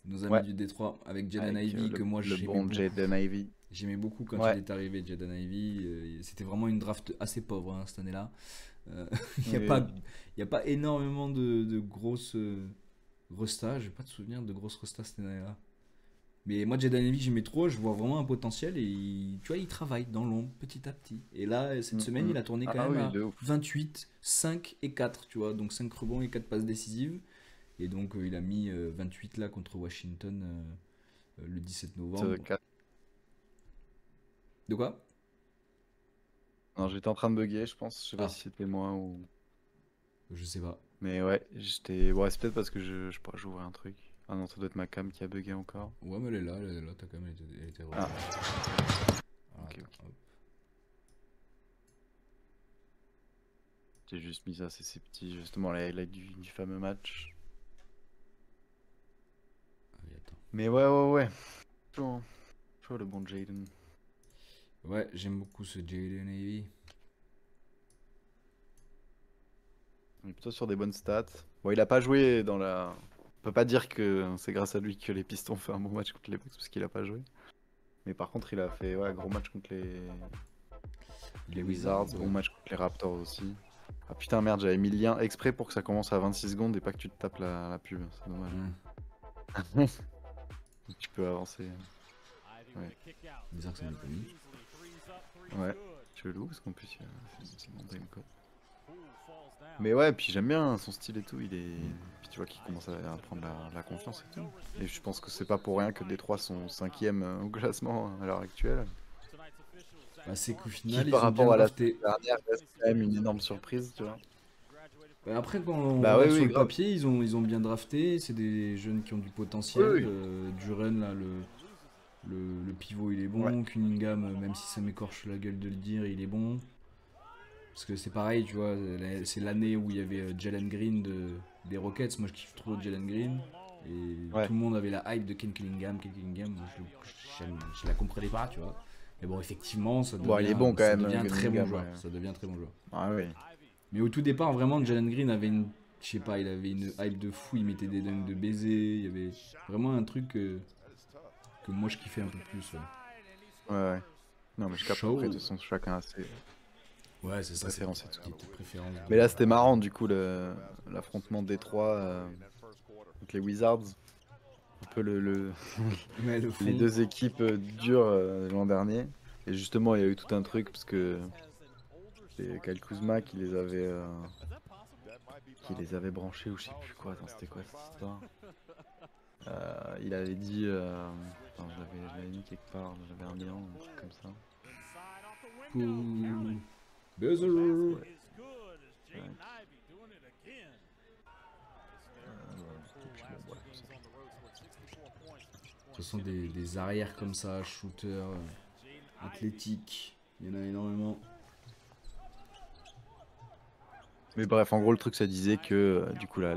S1: nos amis
S2: Ouais,
S1: du Détroit, avec Jaden
S2: avec
S1: Ivey, que moi
S2: le
S1: j'aimais
S2: bon
S1: beaucoup.
S2: Jaden Ivey.
S1: J'aimais beaucoup quand il
S2: Ouais,
S1: est arrivé, Jaden Ivey. C'était vraiment une draft assez pauvre hein, cette année-là. Euh, Il n'y a,
S2: oui,
S1: pas- il y a pas énormément de grosses restas. J'ai pas de souvenir de grosses restas cette année-là. Mais moi, Jaden Ivey, j'aimais trop. Je vois vraiment un potentiel et tu vois, il travaille dans l'ombre petit à petit. Et là, cette
S2: oui.
S1: semaine, il a tourné quand
S2: Ah
S1: même
S2: oui,
S1: à
S2: de ouf.
S1: 28, 5 et 4, tu vois. Donc 5 rebonds et 4 passes décisives. Et donc, il a mis 28 là contre Washington le 17 novembre.
S2: 4.
S1: De quoi?
S2: Non, j'étais en train de bugger, je pense. Je sais pas
S1: Ah,
S2: si c'était moi ou.
S1: je sais pas.
S2: Mais ouais, j'étais. Ouais, c'est peut-être parce que je sais pas, j'ouvrais un truc. Ah non, ça doit être ma cam qui a bugué encore.
S1: Ouais, mais elle est là, t'as quand même elle était
S2: Ah,
S1: relevée. Alors,
S2: ok, ok.
S1: attends, hop.
S2: J'ai juste mis ça, c'est ces petits, justement, les highlights du fameux match.
S1: Ah oui, attends.
S2: Mais ouais, ouais, ouais. Chaud, hein. Chaud, le bon Jaden.
S1: Ouais, j'aime beaucoup ce Jaden Ivey.
S2: On est plutôt sur des bonnes stats. Bon, il a pas joué dans la. On peut pas dire que c'est grâce à lui que les Pistons ont fait un bon match contre les Bucks parce qu'il a pas joué. Mais par contre, il a fait ouais, gros match contre les Wizards, bon
S1: ouais.
S2: match contre les Raptors aussi. Ah putain, merde, j'avais mis le lien exprès pour que ça commence à 26 secondes et pas que tu te tapes la pub. C'est dommage.
S1: Hum,
S2: Tu peux avancer. Ouais,
S1: bizarre que ça m'ait pas mis.
S2: ouais. Chelou parce qu'en plus, c'est mon timecode. Mais ouais, puis j'aime bien son style et tout. Puis tu vois qu'il commence à prendre la confiance et tout. Et je pense que c'est pas pour rien que Détroit sont 5e au classement à l'heure actuelle.
S1: Bah, c'est qu'au
S2: Qui
S1: final,
S2: par
S1: ils ont bien
S2: rapport à la saison
S1: drafté.
S2: dernière reste quand même une énorme surprise, tu vois.
S1: Bah, après, quand on
S2: Bah oui,
S1: regarde sur
S2: oui,
S1: le
S2: grave.
S1: papier, ils ont bien drafté. C'est des jeunes qui ont du
S2: Oui,
S1: potentiel.
S2: oui.
S1: Duren, là, le pivot, il est
S2: Ouais.
S1: bon. Cunningham, même si ça m'écorche la gueule de le dire, il est bon. Parce que c'est pareil, tu vois, c'est l'année où il y avait Jalen Green des Rockets. Moi, je kiffe trop Jalen Green. Et
S2: Ouais.
S1: tout le monde avait la hype de Ken Cunningham. Ken Cunningham, moi, je la comprenais pas, tu vois. Mais bon, effectivement,
S2: Bon, il est bon quand
S1: ça
S2: même,
S1: devient un très bon
S2: Cunningham,
S1: joueur.
S2: ouais.
S1: Ça devient un très bon joueur.
S2: Ah oui.
S1: Mais au tout départ, vraiment, Jalen Green avait je sais pas, il avait une hype de fou. Il mettait des dunks de baiser. Il y avait vraiment un truc que moi, je kiffais un peu plus. Ouais.
S2: Ouais, ouais. Non, mais je capte après, de
S1: Chaud.
S2: toute façon, chacun a ses
S1: Ouais, c'est ça, c'est
S2: préférences et tout.
S1: tes préférences.
S2: Mais là, c'était marrant, du coup, l'affrontement de Détroit contre les Wizards. Un peu
S1: Ouais, le
S2: les
S1: fond.
S2: deux équipes dures l'an dernier. Et justement, il y a eu tout un truc, parce que c'est Kyle Kuzma qui les avait branchés, ou je sais plus quoi. Attends, c'était quoi cette histoire? Il avait dit... attends, je l'avais mis quelque part, j'avais un lien, un truc comme ça.
S1: Ouh. Buzzer.
S2: Ouais. Et puis bon, voilà, c'est tout.
S1: Ce sont des arrières comme ça, shooters, athlétiques. Il y en a énormément.
S2: Mais bref, en gros, le truc, ça disait que du coup, là,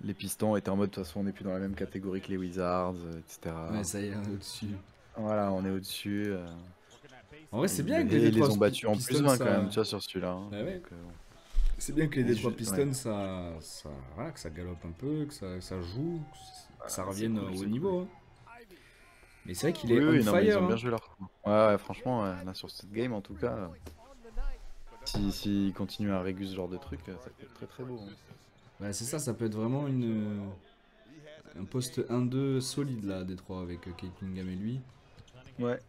S2: les Pistons étaient en mode, de toute façon, on n'est plus dans la même catégorie que les Wizards,
S1: Ouais,
S2: etc.
S1: ça y est, on est au-dessus.
S2: Voilà, on est au-dessus.
S1: En vrai, c'est bien que les
S2: Et ils les
S1: Detroit
S2: ont battus en plus
S1: Pistons,
S2: 20 quand
S1: ça.
S2: même, tu vois, sur celui-là. Hein.
S1: Bah ouais.
S2: Donc,
S1: C'est bien que les
S2: et
S1: Detroit
S2: ouais.
S1: Pistons, voilà, que ça galope un peu, que ça joue, que ça
S2: Ah, c'est
S1: revienne
S2: cool,
S1: au
S2: c'est
S1: niveau.
S2: cool.
S1: Hein. Mais c'est vrai qu'il
S2: Oui,
S1: est on
S2: oui, non, mais ils
S1: fire.
S2: ont bien
S1: Hein.
S2: joué leur coup. Ouais, ouais, franchement, ouais, là, sur cette game, en tout cas, s'ils continuent à réguler ce genre de truc, ça peut être très très beau. Hein.
S1: Bah, c'est ça, ça peut être vraiment un poste 1-2 solide là, Detroit, avec Kate Cunningham et lui.
S2: Ouais,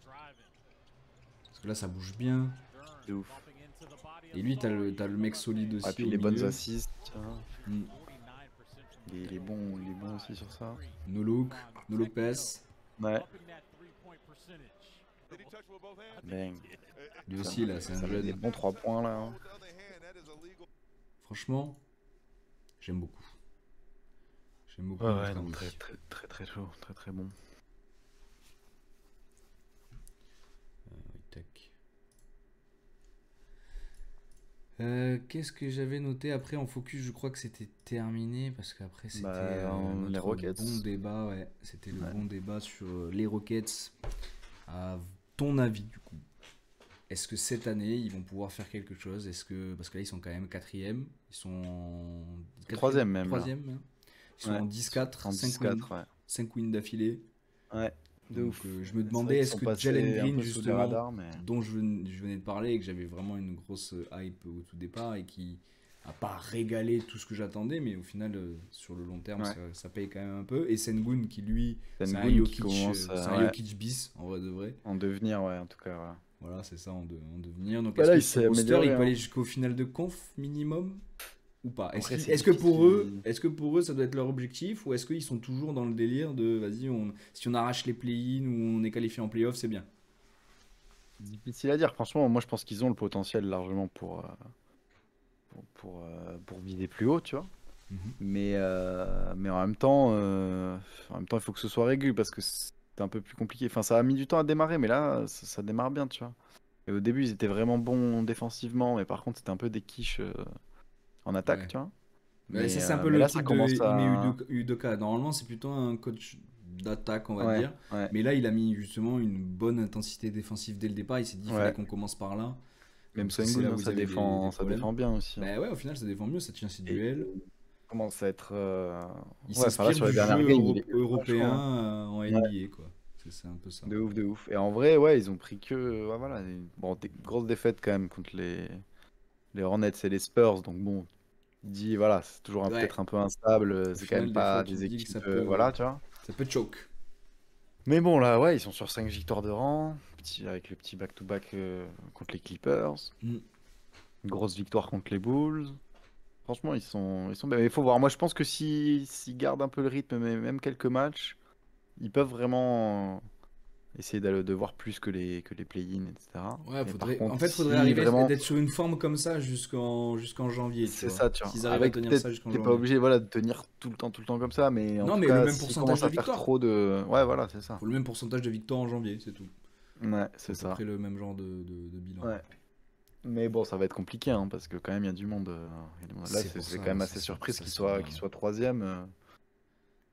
S1: Parce que là, ça bouge bien.
S2: de ouf.
S1: Et lui, t'as le mec solide
S2: Ouais,
S1: aussi
S2: puis
S1: au
S2: les bonnes
S1: milieu.
S2: assists, tiens.
S1: Mm.
S2: Il est bon aussi sur ça.
S1: No look, no look pass.
S2: Ouais. Bang.
S1: Lui aussi, là, c'est un
S2: Ça met des
S1: jeune.
S2: bons 3 points là. Hein.
S1: Franchement, j'aime beaucoup. J'aime beaucoup
S2: Ouais,
S1: notre
S2: ouais, non,
S1: ami.
S2: très très très très chaud, très très bon.
S1: Oui, tac. Qu'est-ce que j'avais noté après en focus? Je crois que c'était terminé parce qu'après c'était
S2: Les
S1: notre
S2: Rockets.
S1: bon débat. Ouais, c'était le
S2: Ouais.
S1: bon débat sur les Rockets. À ton avis, du coup, est-ce que cette année ils vont pouvoir faire quelque chose? Est-ce que parce que là ils sont quand même quatrième, ils sont en
S2: Troisième même, là.
S1: troisième, hein. Ils sont
S2: Ouais.
S1: en 10-4,
S2: En
S1: 5 wins,
S2: 10-4, ouais.
S1: 5 wins d'affilée.
S2: Ouais, de
S1: Donc
S2: ouf.
S1: je me
S2: C'est
S1: demandais
S2: vrai qu'ils
S1: est-ce
S2: sont
S1: que Jalen
S2: passés un
S1: Green
S2: peu sous les
S1: justement,
S2: radars, mais.
S1: dont je venais de parler et que j'avais vraiment une grosse hype au tout départ et qui a pas régalé tout ce que j'attendais, mais au final sur le long terme
S2: Ouais.
S1: ça paye quand même un peu. Et Sengun qui lui c'est un
S2: Sengun qui
S1: Jokic,
S2: commence
S1: c'est un
S2: ouais,
S1: Jokic bis en vrai de vrai.
S2: en devenir, ouais, en tout cas. Ouais.
S1: Voilà, c'est ça en devenir. Donc
S2: Bah
S1: est-ce
S2: là,
S1: que
S2: il
S1: ce
S2: s'est
S1: roster il
S2: amélioré.
S1: peut
S2: Hein.
S1: aller jusqu'au final de conf minimum ou pas?
S2: Après, c'est
S1: Est-ce que pour eux,
S2: difficile.
S1: ça doit être leur objectif ou est-ce qu'ils sont toujours dans le délire de vas-y, si on arrache les play-in ou on est qualifié en play-off, c'est bien.
S2: Difficile à dire. Franchement, moi, je pense qu'ils ont le potentiel largement pour viser plus haut, tu vois.
S1: Mhm.
S2: Mais en même temps, il faut que ce soit régulier parce que c'est un peu plus compliqué. Enfin, ça a mis du temps à démarrer, mais là, ça démarre bien, tu vois. Et au début, ils étaient vraiment bons défensivement, mais par contre, c'était un peu des quiches en attaque,
S1: Ouais.
S2: tu vois.
S1: Ouais, ça, c'est un peu
S2: Mais
S1: le
S2: là, ça
S1: truc de
S2: commence
S1: Ime
S2: à.
S1: Udoka. Normalement, c'est plutôt un coach d'attaque, on va
S2: Ouais,
S1: dire.
S2: ouais,
S1: Mais là, il a mis justement une bonne intensité défensive dès le départ. Il s'est dit qu'il fallait
S2: ouais.
S1: qu'on commence par là.
S2: Même
S1: Parce que c'est
S2: Sengun,
S1: là
S2: hein,
S1: où ils
S2: ça
S1: avaient des
S2: défend, ça
S1: problèmes.
S2: défend bien aussi. Hein.
S1: Bah ouais, au final, ça défend mieux, ça tient ses
S2: Et
S1: duels.
S2: il commence à être.
S1: Il
S2: Ouais, enfin là,
S1: s'inspire
S2: sur
S1: du
S2: les
S1: jeu
S2: dernières games, il est ultra chaud.
S1: européen
S2: Hein.
S1: en
S2: Ouais,
S1: NBA, quoi. C'est un peu ça.
S2: de ouf, de ouf. Et en vrai, ouais, ils ont pris que. Ouais, voilà. Bon, des grosses défaites quand même contre les Hornets et les Spurs. Donc bon, il dit, voilà, c'est toujours
S1: Ouais,
S2: peut-être un peu instable.
S1: au
S2: C'est quand même
S1: final, des fois,
S2: pas
S1: tu te
S2: des
S1: dis que
S2: équipes. Voilà, tu vois.
S1: ça peut choke.
S2: Mais bon, là, ouais, ils sont sur 5 victoires de rang. Avec le petit back-to-back contre les Clippers.
S1: Mm.
S2: Une grosse victoire contre les Bulls. Franchement, ils sont bien. Mais il faut voir. Moi, je pense que si s'ils gardent un peu le rythme, mais même quelques matchs, ils peuvent vraiment essayer de voir plus que les play-in, etc.
S1: Ouais,
S2: Mais par
S1: en
S2: contre,
S1: fait, faudrait
S2: si
S1: arriver
S2: vraiment,
S1: d'être sur une forme comme ça jusqu'en janvier, tu
S2: c'est
S1: vois.
S2: ça, tu vois.
S1: S'ils arrivent à
S2: Avec
S1: tenir
S2: peut-être,
S1: ça jusqu'en
S2: t'es pas
S1: janvier.
S2: obligé, voilà, de tenir tout le temps comme ça, mais en
S1: Non,
S2: tout
S1: mais le
S2: cas,
S1: même
S2: s'ils
S1: pourcentage
S2: commencent
S1: de
S2: à faire
S1: victoire.
S2: trop de, ouais, voilà, c'est ça.
S1: Faut le même pourcentage de victoire en janvier, c'est tout.
S2: Ouais,
S1: C'est
S2: c'est
S1: à peu
S2: ça.
S1: près le même genre de bilan.
S2: Ouais. Mais bon, ça va être compliqué, hein, parce que quand même, il y a du monde. Il y a du monde. Là,
S1: C'est pour
S2: c'est
S1: ça,
S2: quand même
S1: ça
S2: assez
S1: se,
S2: surprise
S1: ça se bat.
S2: qu'il soit troisième.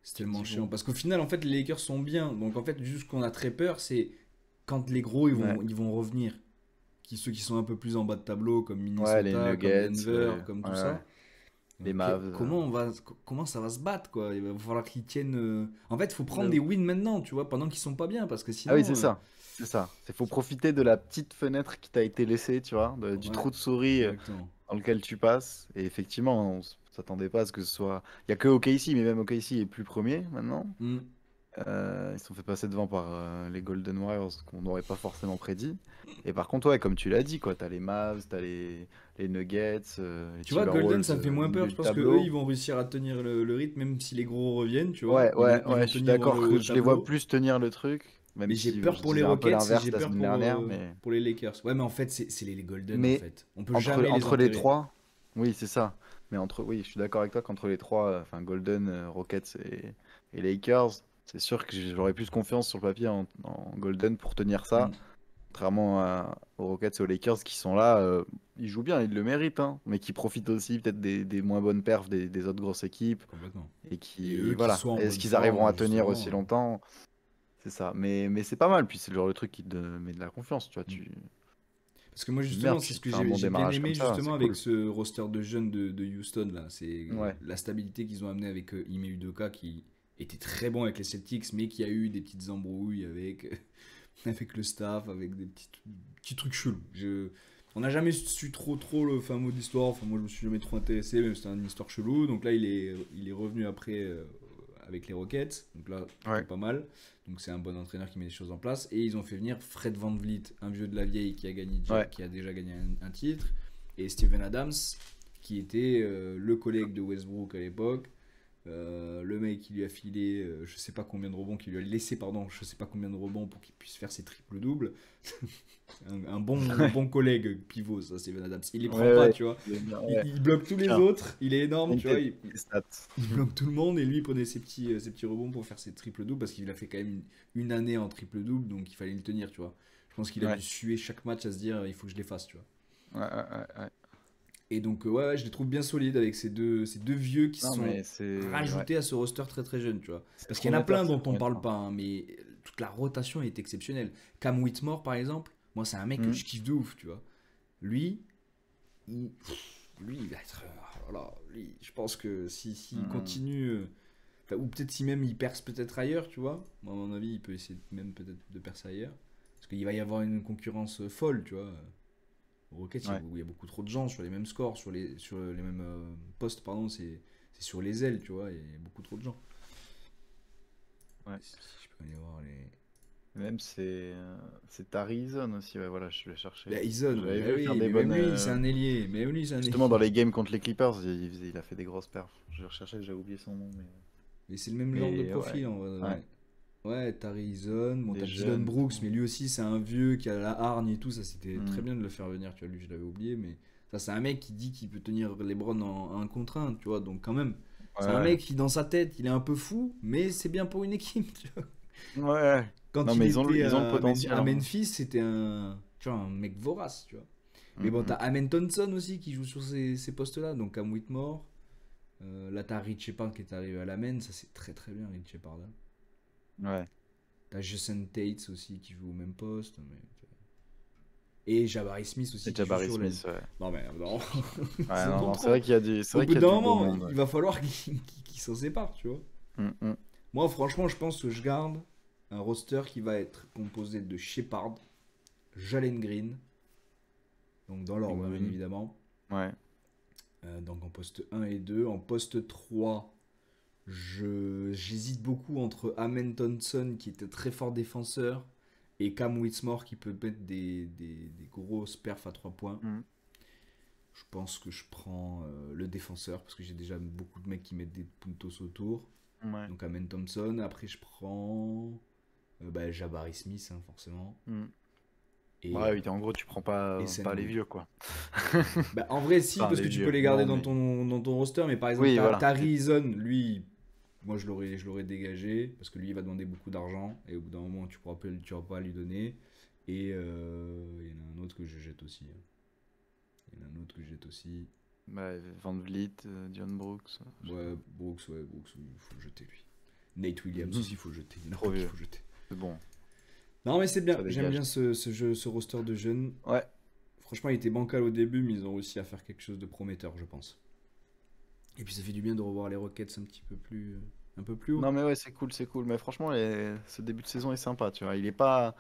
S1: C'est
S2: Tu te
S1: tellement
S2: dis,
S1: chiant.
S2: bon.
S1: Parce qu'au final, en fait, les Lakers sont bien. Donc, en fait, juste ce qu'on a très peur, c'est quand les gros,
S2: Ouais,
S1: ils vont revenir. Ceux qui sont un peu plus en bas de tableau, comme
S2: ouais, les
S1: Minnesota, comme
S2: Nuggets,
S1: Denver, comme
S2: ouais,
S1: tout
S2: ouais,
S1: ça.
S2: les Mavs.
S1: Comment ça va se battre, quoi? Il va falloir qu'ils tiennent. En fait, il faut prendre des
S2: J'avoue.
S1: wins maintenant, tu vois, pendant qu'ils sont pas bien. Parce que
S2: Ah oui,
S1: sinon.
S2: c'est ça. C'est ça. Il faut profiter de la petite fenêtre qui t'a été laissée, tu vois, du
S1: Ouais,
S2: trou de souris
S1: exactement.
S2: dans lequel tu passes. Et effectivement, s'attendait pas à ce que ce soit. Il y a que OKC, mais même OKC est plus premier maintenant.
S1: Hmm.
S2: Ils se sont fait passer devant par les Golden Warriors qu'on n'aurait pas forcément prédit. Et par contre, ouais, comme tu l'as dit, quoi, t'as les Mavs, les Nuggets, les
S1: Tu vois, Golden,
S2: Timberwolves
S1: ça me fait
S2: au
S1: moins peur.
S2: milieu
S1: Je
S2: du
S1: pense que eux,
S2: tableau.
S1: ils vont réussir à tenir le rythme, même si les gros reviennent, tu vois.
S2: Ouais, ouais,
S1: Ils
S2: ouais,
S1: vont
S2: je suis
S1: tenir dans le
S2: d'accord
S1: haut
S2: que
S1: de
S2: je les vois
S1: tableau.
S2: plus tenir le truc,
S1: Mais
S2: même
S1: j'ai
S2: si
S1: peur
S2: je
S1: pour les
S2: disais un peu
S1: Rockets et
S2: l'inverse
S1: j'ai
S2: la
S1: peur
S2: semaine dernière, mais,
S1: pour les Lakers. Ouais, mais en fait, c'est les Golden, en
S2: mais
S1: fait. On peut jamais les
S2: entre les
S1: enterrer.
S2: trois, oui, c'est ça. Mais oui, je suis d'accord avec toi qu'entre les trois, enfin Golden, Rockets et Lakers, c'est sûr que j'aurais plus confiance sur le papier en Golden pour tenir ça.
S1: Hmm,
S2: Contrairement aux Rockets et aux Lakers qui sont là, ils jouent bien, ils le méritent, hein, mais qui profitent aussi peut-être des moins bonnes perfs des autres grosses équipes
S1: complètement.
S2: et
S1: Et
S2: qui,
S1: eux qui
S2: voilà,
S1: sont en
S2: est-ce
S1: bonne
S2: qu'ils arriveront
S1: forme,
S2: à tenir
S1: justement.
S2: aussi longtemps? C'est ça, mais c'est pas mal, puis c'est le genre de truc qui te met de la confiance, tu vois,
S1: Hmm.
S2: tu
S1: Parce que moi,
S2: merde,
S1: justement, c'est
S2: tu
S1: ce que
S2: fais un bon
S1: j'ai bien
S2: démarrage comme
S1: aimé,
S2: ça,
S1: justement,
S2: c'est
S1: avec
S2: cool.
S1: ce roster de jeunes de Houston, là. C'est
S2: Ouais,
S1: la stabilité qu'ils ont amené avec Ime Udoka, qui était très bon avec les Celtics, mais qui a eu des petites embrouilles avec, avec le staff, avec des petits trucs chelous. On n'a jamais su trop le fin mot d'histoire. Enfin, moi, je me suis jamais trop intéressé, même si c'était une histoire chelou. Donc là, il est revenu après avec les Rockets. Donc là,
S2: ouais,
S1: plutôt pas mal. Donc c'est un bon entraîneur qui met les choses en place. Et ils ont fait venir Fred VanVleet, un vieux de la vieille
S2: ouais,
S1: qui a déjà gagné un titre. Et Steven Adams, qui était le collègue de Westbrook à l'époque. Le mec qui lui a filé je sais pas combien de rebonds, qui lui a laissé pardon, je sais pas combien de rebonds pour qu'il puisse faire ses triples doubles. Un bon collègue pivot, ça, Steven Adams. Il les prend
S2: ouais,
S1: pas,
S2: ouais,
S1: tu vois.
S2: il est bien, ouais.
S1: Il bloque tous les
S2: Tiens,
S1: autres, il est énorme, tu vois.
S2: t'inquiète, les stats.
S1: Il bloque tout le monde et lui il prenait ses petits rebonds pour faire ses triples doubles parce qu'il a fait quand même une année en triple double, donc il fallait le tenir, tu vois. Je pense qu'il a
S2: Ouais,
S1: dû suer chaque match à se dire il faut que je les fasse, tu vois.
S2: ouais, ouais, ouais.
S1: Et donc ouais, je les trouve bien solides avec ces deux vieux qui se
S2: Non,
S1: sont
S2: mais c'est, ouais,
S1: rajoutés à ce roster très très jeune, tu vois.
S2: c'est
S1: Parce qu'il y en a plein
S2: prometteur, c'est
S1: dont on parle
S2: prometteur.
S1: pas, hein, mais toute la rotation est exceptionnelle. Cam Whitmore par exemple, moi c'est un mec que
S2: Hmm,
S1: je kiffe de ouf, tu vois. Lui, lui il va être... voilà, lui, je pense que
S2: hmm,
S1: s'il
S2: hmm.
S1: continue... enfin, ou peut-être si même il perce peut-être ailleurs, tu vois. Moi, à mon avis, il peut essayer même peut-être de percer ailleurs. Parce qu'il va y avoir une concurrence folle, tu vois. Au Rockets,
S2: Ouais,
S1: il y a beaucoup trop de gens sur les mêmes scores, sur les mêmes postes, pardon, c'est sur les ailes, tu vois, il y a beaucoup trop de gens.
S2: ouais.
S1: Si je peux aller voir les...
S2: Même c'est Tarizon aussi, ouais, voilà, je vais chercher.
S1: Bah, Eason,
S2: J'avais
S1: bah
S2: vu faire
S1: oui,
S2: des
S1: mais même
S2: bonnes.
S1: lui, c'est un ailier. Mais même lui, c'est un
S2: Justement, dans
S1: ailier.
S2: les games contre les Clippers, il a fait des grosses perfs. Je recherchais, j'ai oublié son nom,
S1: Mais c'est le même genre de
S2: mais ouais,
S1: profil, en vrai.
S2: ouais,
S1: Ouais, ouais, t'as Eason, bon,
S2: des
S1: t'as Dylan
S2: jeunes et
S1: Brooks,
S2: tout.
S1: mais lui aussi, c'est un vieux qui a la hargne et tout. Ça, c'était très
S2: Hmm.
S1: bien de le faire venir, tu vois. Lui, je l'avais oublié, mais ça, c'est un mec qui dit qu'il peut tenir LeBron en 1 contre 1, tu vois. Donc, quand même,
S2: Ouais,
S1: c'est un
S2: ouais.
S1: mec qui, dans sa tête, il est un peu fou, mais c'est bien pour une équipe, tu vois.
S2: Ouais.
S1: Quand
S2: Non,
S1: il
S2: mais
S1: était
S2: ils ont le potentiel,
S1: À
S2: hein.
S1: Memphis, c'était tu vois, un mec vorace, tu vois. Mais
S2: Hmm,
S1: bon, t'as
S2: hmm.
S1: Amen Thompson aussi qui joue sur ces postes-là, donc Cam Whitmore. Là, t'as Rich Shepard qui est arrivé à la main, ça c'est très très bien, Rich Shepard. Hein.
S2: Ouais.
S1: T'as Jason Tate aussi qui joue au même poste. Et Jabari Smith aussi
S2: Et
S1: qui joue
S2: Jabari
S1: sur l'aile.
S2: Smith, ouais.
S1: Non, mais non, ils
S2: Ouais,
S1: sont
S2: non,
S1: trop
S2: non, c'est
S1: trop.
S2: vrai c'est
S1: Au
S2: vrai
S1: bout
S2: qu'il y a
S1: d'un
S2: du beau
S1: moment,
S2: monde, ouais.
S1: il va falloir qu'ils s'en séparent, tu vois.
S2: Hmm, hmm.
S1: Moi, franchement, je pense que je garde un roster qui va être composé de Shepard, Jalen Green, donc dans l'ordre, hein, bien
S2: Green.
S1: évidemment.
S2: Ouais.
S1: Donc en poste 1 et 2. En poste 3, j'hésite beaucoup entre Amen Thompson, qui était très fort défenseur, et Cam Whitmore, qui peut mettre des grosses perfs à 3 points.
S2: Hmm.
S1: Je pense que je prends le défenseur, parce que j'ai déjà beaucoup de mecs qui mettent des puntos autour.
S2: Ouais.
S1: Donc Amen Thompson. Après, je prends Jabari Smith, hein, forcément.
S2: Mm.
S1: Et,
S2: Ouais, oui, en gros, tu prends pas,
S1: et
S2: pas les
S1: Sengun.
S2: vieux, quoi.
S1: En vrai, si,
S2: Enfin,
S1: parce
S2: les
S1: que tu peux
S2: vieux,
S1: les garder
S2: non, mais...
S1: dans ton roster, mais par exemple,
S2: Oui,
S1: t'as
S2: voilà.
S1: Reason, lui, moi je l'aurais dégagé, parce que lui il va demander beaucoup d'argent, et au bout d'un moment tu pourras pas lui donner. Et il y en a un autre que je jette aussi. Il y en a un autre que je jette aussi.
S2: Ouais, Van Vliet, Dion Brooks. je sais
S1: Brooks, il faut le jeter lui. Nate Williams
S2: Mhm.
S1: aussi, il faut le jeter. Il y en a
S2: Trop
S1: plein qu'il
S2: vieux.
S1: faut jeter.
S2: pas. C'est bon.
S1: Non, mais c'est bien,
S2: Ça
S1: j'aime
S2: dégage.
S1: bien ce roster de jeunes.
S2: Ouais.
S1: Franchement, il était bancal au début, mais ils ont réussi à faire quelque chose de prometteur, je pense. Et puis ça fait du bien de revoir les Rockets un peu plus haut.
S2: Non, mais ouais, c'est cool, c'est cool. Mais franchement, ce début de saison est sympa, tu vois. Il est pas.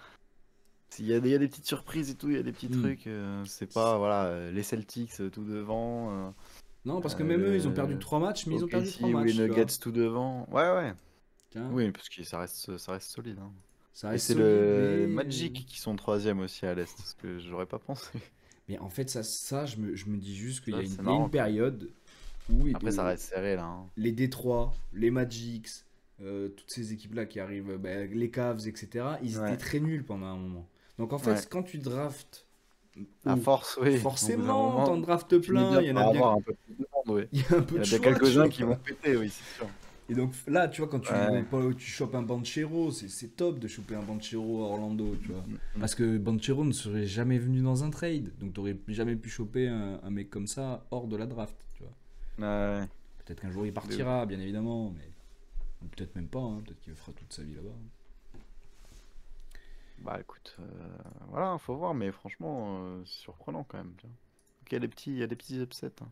S2: Il y a des petites surprises et tout, il y a des petits
S1: Hmm.
S2: trucs. C'est pas, voilà, les Celtics tout devant.
S1: Non, parce que même eux, ils ont perdu
S2: Le
S1: 3 matchs, mais ils ont perdu 3
S2: OKC ou les
S1: matchs, tu vois.
S2: Nuggets tout devant. Ouais, ouais.
S1: Tiens,
S2: Oui, parce que ça reste solide, hein.
S1: ça
S2: Et
S1: reste
S2: c'est
S1: solide,
S2: le
S1: mais...
S2: Magic qui sont troisième aussi à l'Est, ce que j'aurais pas pensé.
S1: Mais en fait, je me dis juste qu'il y a
S2: Ça,
S1: une,
S2: c'est
S1: il y a une
S2: marrant, quoi.
S1: période où
S2: Après, ça reste serré, là, hein.
S1: les Détroits, les Magics, toutes ces équipes-là qui arrivent, les Cavs, etc., ils étaient
S2: Ouais.
S1: très nuls pendant un moment. Donc en fait,
S2: Ouais.
S1: quand tu draftes
S2: À
S1: haut,
S2: force, oui. Au bout d'un
S1: forcément,
S2: moment,
S1: t'en draftes
S2: tu finis
S1: plein,
S2: bien
S1: il y en a
S2: par
S1: bien,
S2: avoir un peu plus de monde, oui.
S1: il y a un peu
S2: Il y
S1: de
S2: en a bien
S1: choix, tu
S2: quelques-uns qui
S1: vois.
S2: vont péter, oui, c'est sûr.
S1: Et donc là, tu vois, quand
S2: Ouais.
S1: tu chopes un Banchero, c'est top de choper un Banchero à Orlando, tu vois.
S2: Mm.
S1: Parce que Banchero ne serait jamais venu dans un trade. Donc t'aurais jamais pu choper un mec comme ça hors de la draft, tu vois.
S2: Ouais.
S1: Peut-être qu'un jour il partira, bien évidemment, mais ou peut-être même pas, hein, peut-être qu'il fera toute sa vie là-bas.
S2: Bah écoute, voilà, faut voir, mais franchement, c'est surprenant quand même. Tu vois. Ok, il y a des petits upsets, hein.